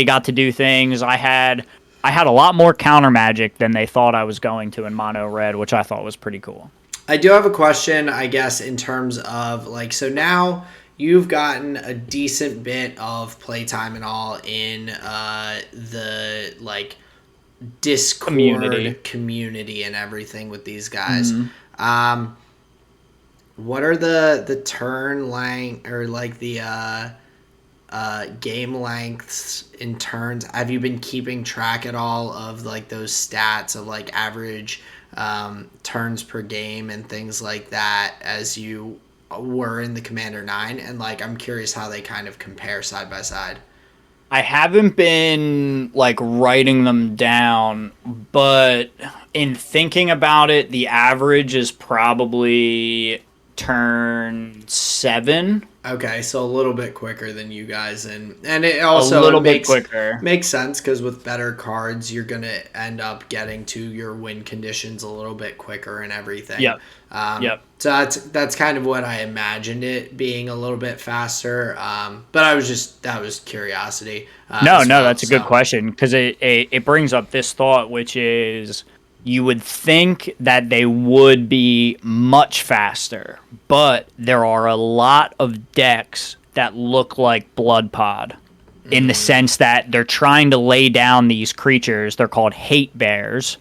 got to do things. I had a lot more counter magic than they thought I was going to in mono red, which I thought was pretty cool. I do have a question, I guess, in terms of like, so now you've gotten a decent bit of playtime and all in the like Discord community and everything with these guys. Um, what are the turn length or like the game lengths in turns? Have you been keeping track at all of like those stats of like average turns per game and things like that as you were in the Commander 9? And like, I'm curious how they kind of compare side by side. I haven't been like writing them down, but in thinking about it, the average is probably turn 7. Okay, so a little bit quicker than you guys, and it A also little it bit makes quicker. makes sense because with better cards, you're gonna end up getting to your win conditions a little bit quicker and everything. Yep. Yep. So that's kind of what I imagined it being a little bit faster. But that was curiosity. No, As no, well. that's a good So question because it brings up this thought, which is you would think that they would be much faster, but there are a lot of decks that look like Blood Pod in the sense that they're trying to lay down these creatures. They're called hate bears,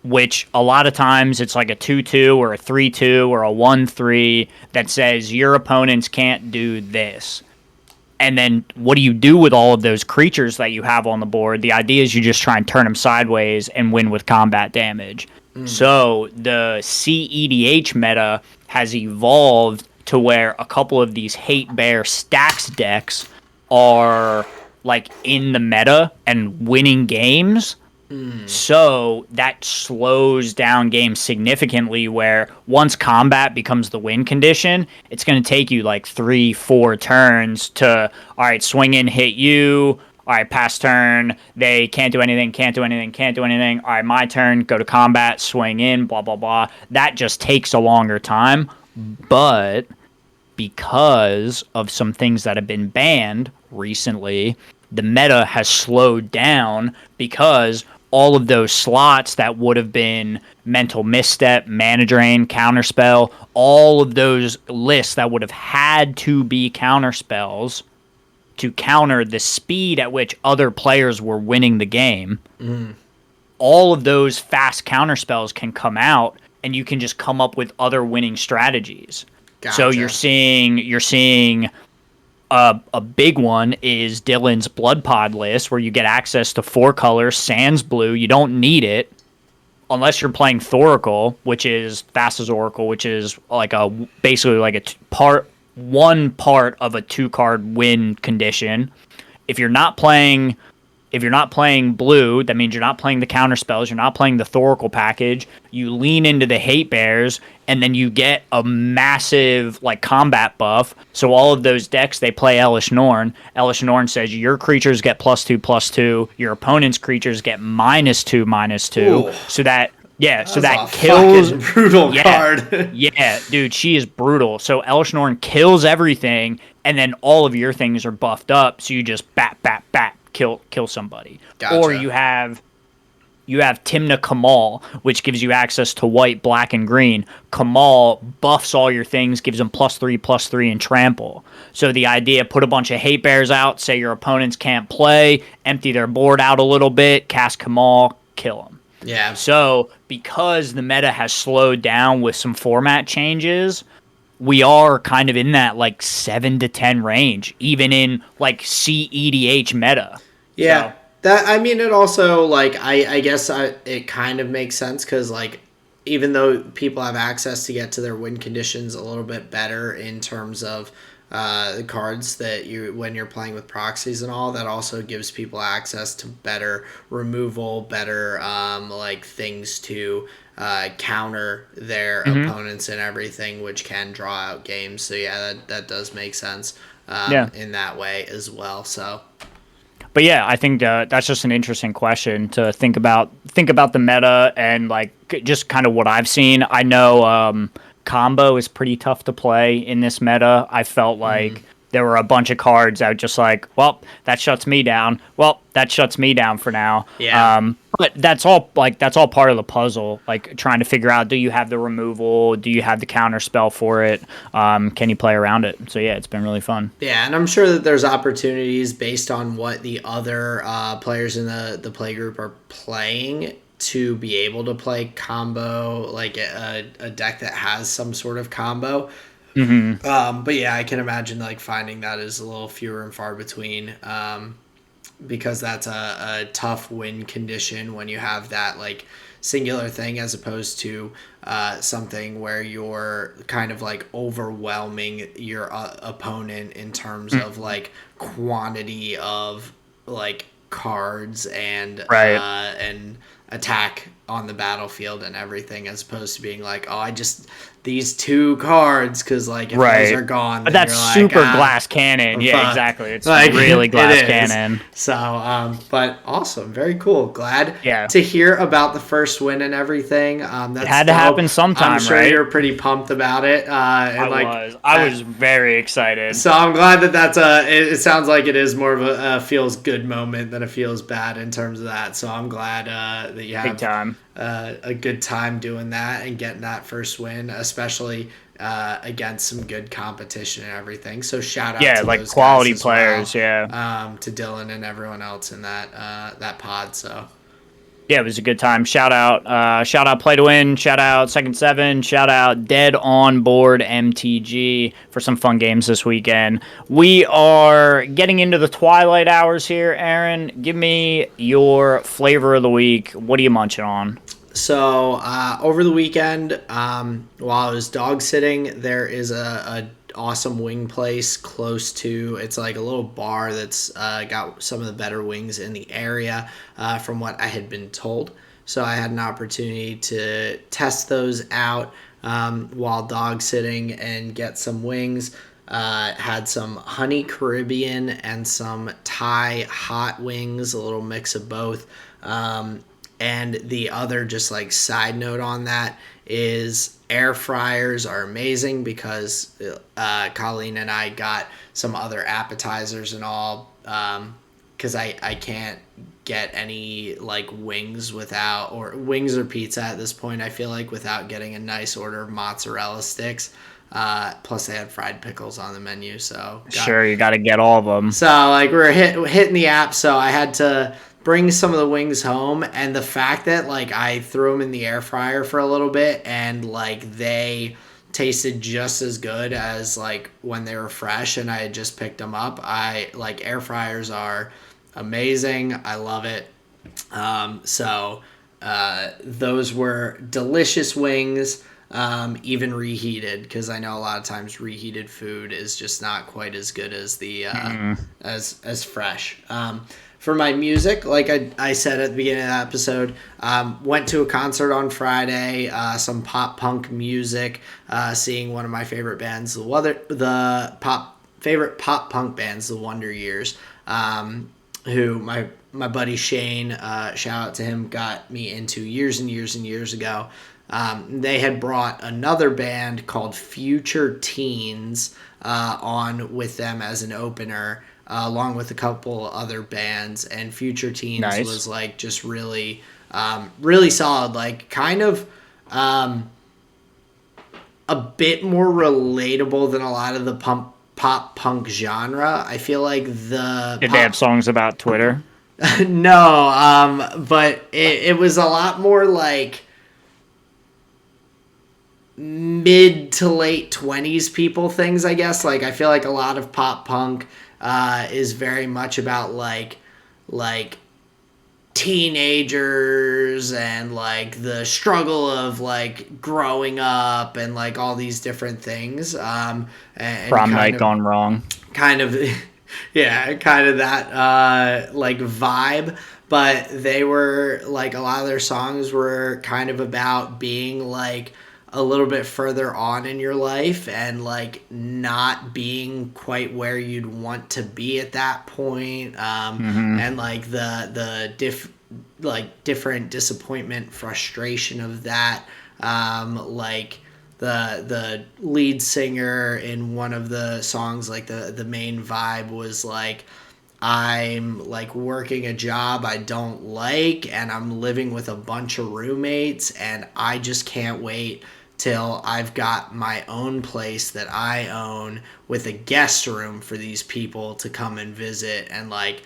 which a lot of times it's like a 2/2 or a 3/2 or a 1/3 that says your opponents can't do this. And then what do you do with all of those creatures that you have on the board? The idea is you just try and turn them sideways and win with combat damage. So the CEDH meta has evolved to where a couple of these hate bear stacks decks are like in the meta and winning games. So that slows down games significantly where once combat becomes the win condition, it's going to take you like 3-4 turns to, all right, swing in, hit you. All right, pass turn. They can't do anything, can't do anything, can't do anything. All right, my turn, go to combat, swing in, blah, blah, blah. That just takes a longer time. But because of some things that have been banned recently, the meta has slowed down because all of those slots that would have been mental misstep, mana drain, counterspell, all of those lists that would have had to be counterspells to counter the speed at which other players were winning the game. All of those fast counterspells can come out and you can just come up with other winning strategies. gotcha. So you're seeing a big one is Dylan's Blood Pod list, where you get access to 4 colors, sans blue. You don't need it unless you're playing Thoracle, which is fast as Oracle, which is like basically like one part of a 2-card win condition. If you're not playing blue, that means you're not playing the counter spells, you're not playing the Thoracle package. You lean into the hate bears, and then you get a massive like combat buff. So all of those decks, they play Elish Norn. Elish Norn says your creatures get +2/+2, your opponent's creatures get -2/-2. Ooh. So that That's a kills fucking brutal card. yeah, dude, she is brutal. So Elish Norn kills everything, and then all of your things are buffed up. So you just bat, kill somebody. Gotcha. Or you have Timna Kamal, which gives you access to white, black, and green. Kamal buffs all your things, gives them +3/+3 and trample. So the idea, put a bunch of hate bears out, say your opponents can't play, empty their board out a little bit, cast Kamal, kill them. Yeah. So because the meta has slowed down with some format changes, we are kind of in that like 7 to 10 range, even in like CEDH meta. Yeah. So, It also like I guess it kind of makes sense because like even though people have access to get to their win conditions a little bit better in terms of cards that when you're playing with proxies and all, that also gives people access to better removal, better like things to counter their opponents and everything, which can draw out games. So yeah, that does make sense in that way as well. So. But yeah, I think that's just an interesting question to think about. Think about the meta and like just kind of what I've seen. I know combo is pretty tough to play in this meta. I felt like there were a bunch of cards that were just like, well, that shuts me down. Well, that shuts me down for now. Yeah. But that's all part of the puzzle. Like trying to figure out, do you have the removal? Do you have the counter spell for it? Can you play around it? So yeah, it's been really fun. Yeah, and I'm sure that there's opportunities based on what the other players in the play group are playing to be able to play combo, like a deck that has some sort of combo. But yeah, I can imagine like finding that is a little fewer and far between, because that's a tough win condition when you have that like singular thing, as opposed to something where you're kind of like overwhelming your opponent in terms of like quantity of like cards and attack on the battlefield and everything, as opposed to being like, oh, I just these 2 cards, because like if those are gone, but that's like, super glass cannon. Yeah, exactly. It's like, really glass cannon. So, but awesome, very cool. Glad to hear about the first win and everything. That's it had to happen sometime. I'm sure right? You're pretty pumped about it. I was very excited. So I'm glad that that's it sounds like it is more of a feels good moment than a feels bad in terms of that. So I'm glad that you have big time. A good time doing that and getting that first win, especially against some good competition and everything. So shout out to like those quality guys players, well, to Dylan and everyone else in that pod. So yeah, it was a good time. Shout out Play to Win, shout out Second Seven, shout out Dead on Board MTG for some fun games this weekend. We are getting into the twilight hours here. Aaron, give me your flavor of the week. What are you munching on? So over the weekend, while I was dog sitting, there is a awesome wing place close to, it's like a little bar that's got some of the better wings in the area, from what I had been told. So I had an opportunity to test those out while dog sitting and get some wings. Had some honey Caribbean and some Thai hot wings, a little mix of both. And the other just like side note on that is air fryers are amazing, because Colleen and I got some other appetizers and all, because I can't get any like wings or pizza at this point, I feel like, without getting a nice order of mozzarella sticks. Plus they had fried pickles on the menu, so you got to get all of them. So like we're hitting the app, so I had to bring some of the wings home, and the fact that like I threw them in the air fryer for a little bit and like they tasted just as good as like when they were fresh and I had just picked them up. I like air fryers are amazing. I love it. So those were delicious wings, even reheated, because I know a lot of times reheated food is just not quite as good as the as fresh. For my music, like I said at the beginning of the episode, went to a concert on Friday, some pop punk music, seeing one of my favorite bands, favorite pop punk bands, the Wonder Years, who my buddy Shane, shout out to him, got me into years and years and years ago. They had brought another band called Future Teens on with them as an opener, along with a couple other bands, and Future Teens was like just really, really solid, like kind of a bit more relatable than a lot of the pop punk genre. I feel like Did they have songs about Twitter? No, but it was a lot more like mid to late 20s people things, I guess. Like I feel like a lot of pop punk is very much about like teenagers and like the struggle of like growing up and like all these different things. And Prom kind night of gone wrong. kind of yeah, kind of that like vibe. But they were like, a lot of their songs were kind of about being like a little bit further on in your life and like not being quite where you'd want to be at that point. And like like different disappointment, frustration of that. Like the lead singer in one of the songs, like the main vibe was like, I'm like working a job I don't like and I'm living with a bunch of roommates and I just can't wait till I've got my own place that I own with a guest room for these people to come and visit and like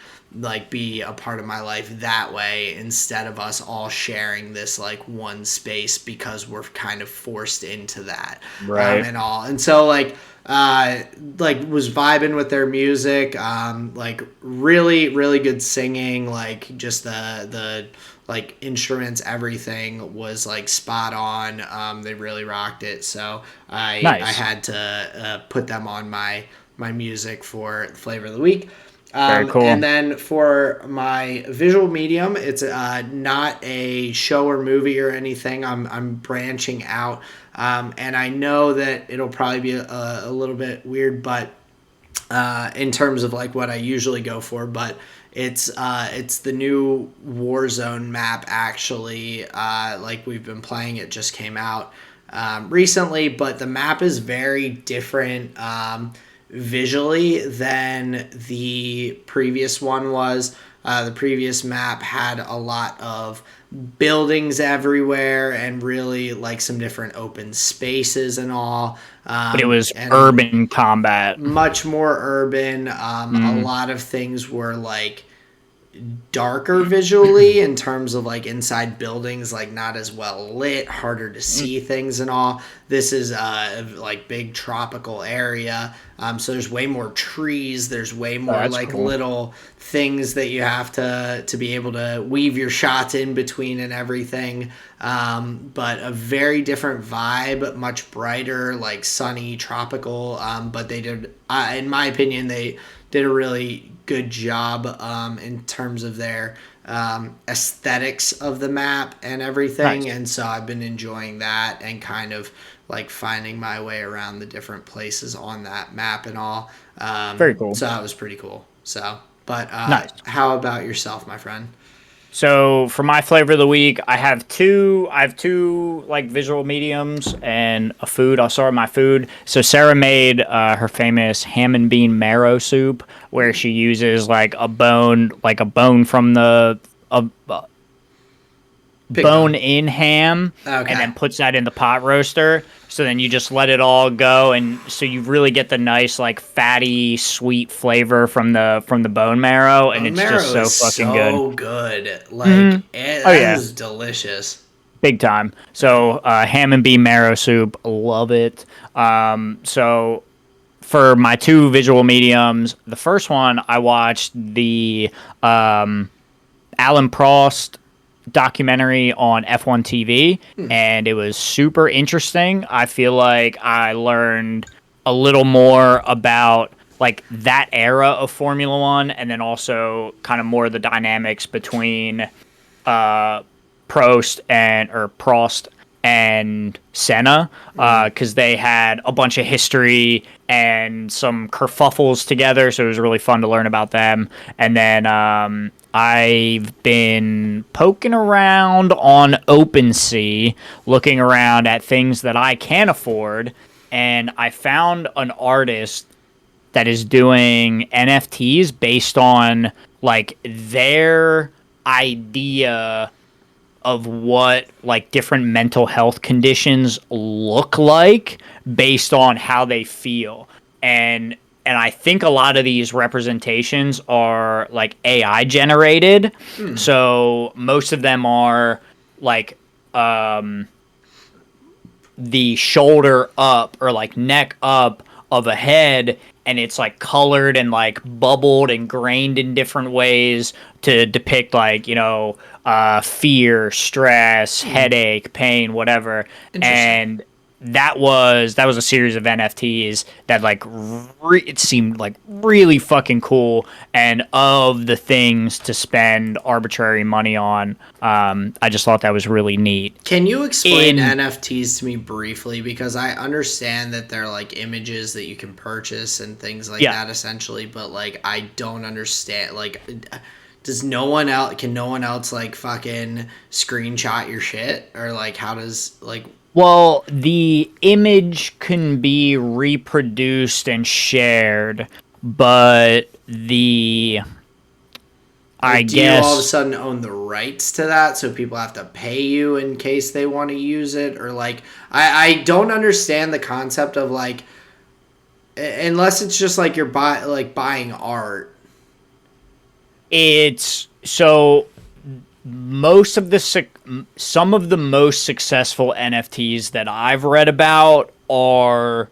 be a part of my life that way, instead of us all sharing this like one space because we're kind of forced into that. Right. And all. And so like was vibing with their music, like really good singing, like just the like instruments, everything was like spot on. They really rocked it. So I Nice. had to put them on my music for flavor of the week. Very cool. And then for my visual medium, it's not a show or movie or anything. I'm branching out, and I know that it'll probably be a little bit weird, but in terms of like what I usually go for, but it's the new Warzone map actually. Like we've been playing, it just came out recently, but the map is very different visually than the previous one was. The previous map had a lot of buildings everywhere and really like some different open spaces and all. But it was urban combat. Much more urban. A lot of things were like darker visually in terms of like inside buildings, like not as well lit, harder to see things and all. This is like big tropical area, so there's way more trees, there's way more like cool little things that you have to be able to weave your shots in between and everything. But a very different vibe, much brighter, like sunny, tropical. But they did, in my opinion, they did a really good job in terms of their aesthetics of the map and everything. Nice. And so I've been enjoying that and kind of like finding my way around the different places on that map and all. Very cool. So that was pretty cool. So, but nice. How about yourself, my friend? So for my flavor of the week, I have two like visual mediums and a food. I'll start with my food. So Sarah made her famous ham and bean marrow soup, where she uses like a bone from the bone-in ham, and then puts that in the pot roaster. So then you just let it all go, and so you really get the nice, like, fatty, sweet flavor from the bone marrow, and it's just so fucking good. So good. Like, it is delicious. Big time. So ham and bean marrow soup, love it. So for my two visual mediums, the first one, I watched the Alan Prost documentary on F1 TV, and it was super interesting. I feel like I learned a little more about like that era of Formula One, and then also kind of more of the dynamics between Prost and Senna, because they had a bunch of history and some kerfuffles together, so it was really fun to learn about them. And then I've been poking around on OpenSea, looking around at things that I can afford, and I found an artist that is doing NFTs based on like their idea of what like different mental health conditions look like based on how they feel. And I think a lot of these representations are like AI generated. So most of them are like the shoulder up or like neck up of a head, and it's like colored and like bubbled and grained in different ways to depict like, fear, stress, headache, pain, whatever. Interesting. And that was a series of NFTs that like it seemed like really fucking cool. And of the things to spend arbitrary money on, I just thought that was really neat. Can you explain NFTs to me briefly? Because I understand that they're like images that you can purchase and things like that essentially, but like I don't understand, like, can no one else like fucking screenshot your shit, or like how does like Well, the image can be reproduced and shared, but I do you all of a guess sudden own the rights to that, so people have to pay you in case they want to use it? Or like I don't understand the concept of like, unless it's just like you're buying art. it's so some of the most successful NFTs that I've read about are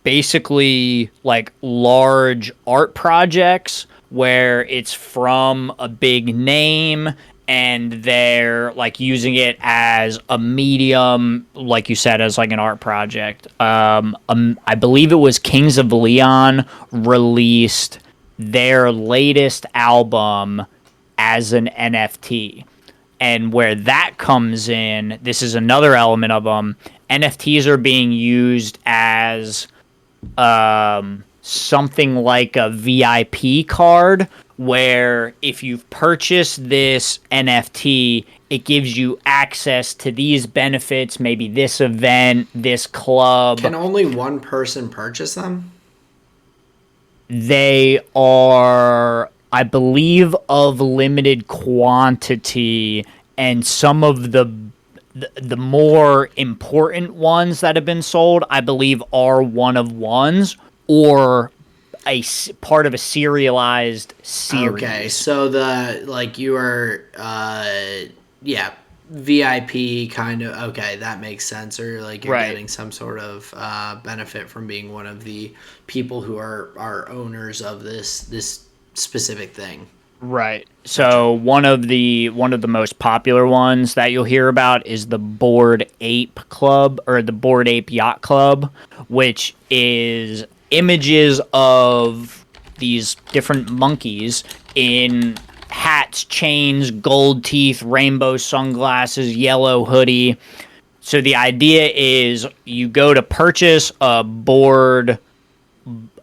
basically like large art projects where it's from a big name and they're like using it as a medium, like you said, as like an art project. I believe it was Kings of Leon released their latest album as an NFT. And where that comes in, this is another element of them. NFTs are being used as something like a VIP card, where if you've purchased this NFT, it gives you access to these benefits, maybe this event, this club. Can only one person purchase them? They are, I believe, of limited quantity, and some of the more important ones that have been sold, I believe, are one of ones or part of a serialized series. Okay, so the like you are yeah, VIP kind of, okay, that makes sense. Or like you're getting some sort of benefit from being one of the people who are owners of this specific thing. Right. So one of the most popular ones that you'll hear about is the Bored Ape Club, or the Bored Ape Yacht Club, which is images of these different monkeys in hats, chains, gold teeth, rainbow sunglasses, yellow hoodie. So the idea is you go to purchase a Bored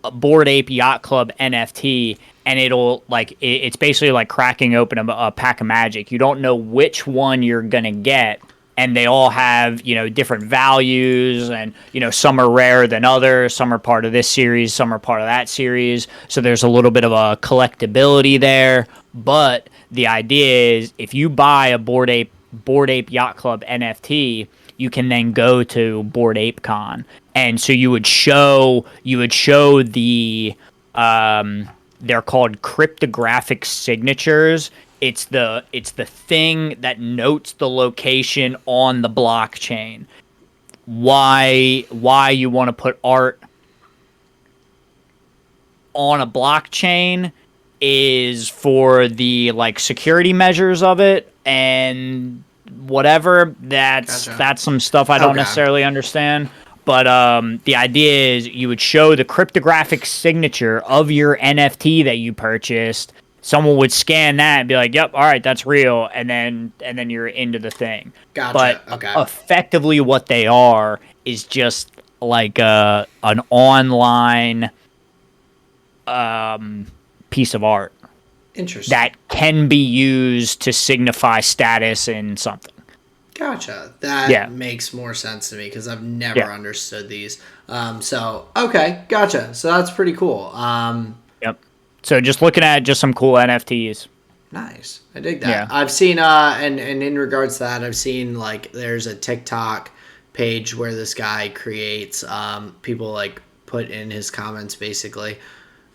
Ape Yacht Club NFT, and it'll like it's basically like cracking open a pack of magic. You don't know which one you're gonna get, and they all have different values, and some are rarer than others, some are part of this series, some are part of that series. So there's a little bit of a collectability there. But the idea is if you buy a Bored Ape Yacht Club NFT, you can then go to Bored Ape Con, and so you would show the they're called cryptographic signatures. It's the thing that notes the location on the blockchain. Why you want to put art on a blockchain is for the like security measures of it and whatever. That's some stuff I don't necessarily understand. But the idea is you would show the cryptographic signature of your NFT that you purchased. Someone would scan that and be like, "Yep, all right, that's real," and then you're into the thing. Gotcha. But effectively, what they are is just like an online piece of art. Interesting. That can be used to signify status in something. Gotcha. That makes more sense to me because I've never understood these. So, okay, gotcha. So that's pretty cool. Yep. So just looking at just some cool NFTs. Nice. I dig that. Yeah. I've seen, and in regards to that, I've seen like there's a TikTok page where this guy creates, people like put in his comments basically,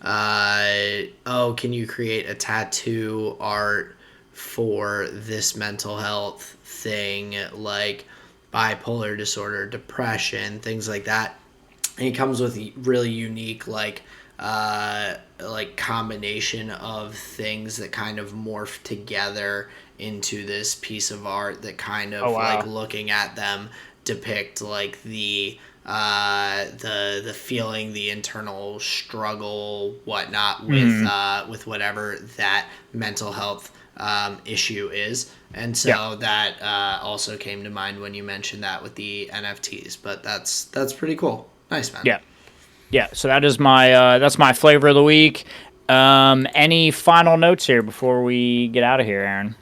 oh, can you create a tattoo art for this mental health thing, like bipolar disorder, depression, things like that. And he comes with really unique like combination of things that kind of morph together into this piece of art that kind of like looking at them depict like the feeling, the internal struggle, whatnot with whatever that mental health issue is. And so that also came to mind when you mentioned that with the NFTs. But that's pretty cool. Nice, man. Yeah. So that is my that's my flavor of the week. Any final notes here before we get out of here, Aaron?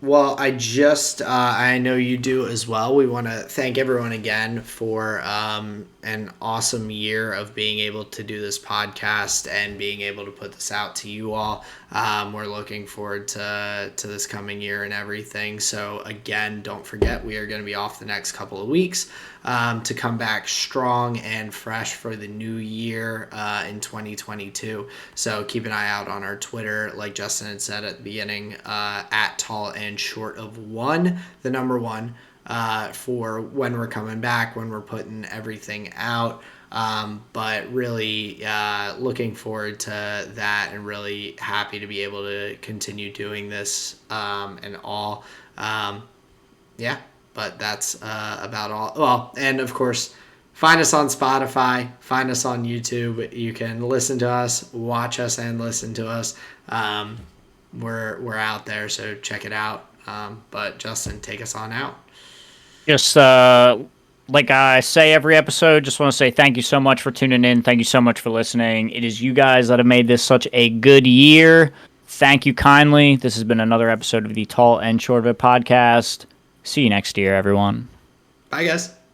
Well, I know you do as well. We want to thank everyone again for an awesome year of being able to do this podcast and being able to put this out to you all. We're looking forward to this coming year and everything. So again, don't forget, we are going to be off the next couple of weeks to come back strong and fresh for the new year in 2022. So keep an eye out on our Twitter, like Justin had said at the beginning, at tall and short of one, the number one, for when we're coming back, when we're putting everything out. But really looking forward to that and really happy to be able to continue doing this and all. Yeah, but that's about all. Well, and of course, find us on Spotify, find us on YouTube. You can listen to us, watch us, and listen to us. We're out there, so check it out. But Justin, take us on out. Just like I say every episode, just want to say thank you so much for tuning in. Thank you so much for listening. It is you guys that have made this such a good year. Thank you kindly. This has been another episode of the Tall and Short of It podcast. See you next year, everyone. Bye, guys.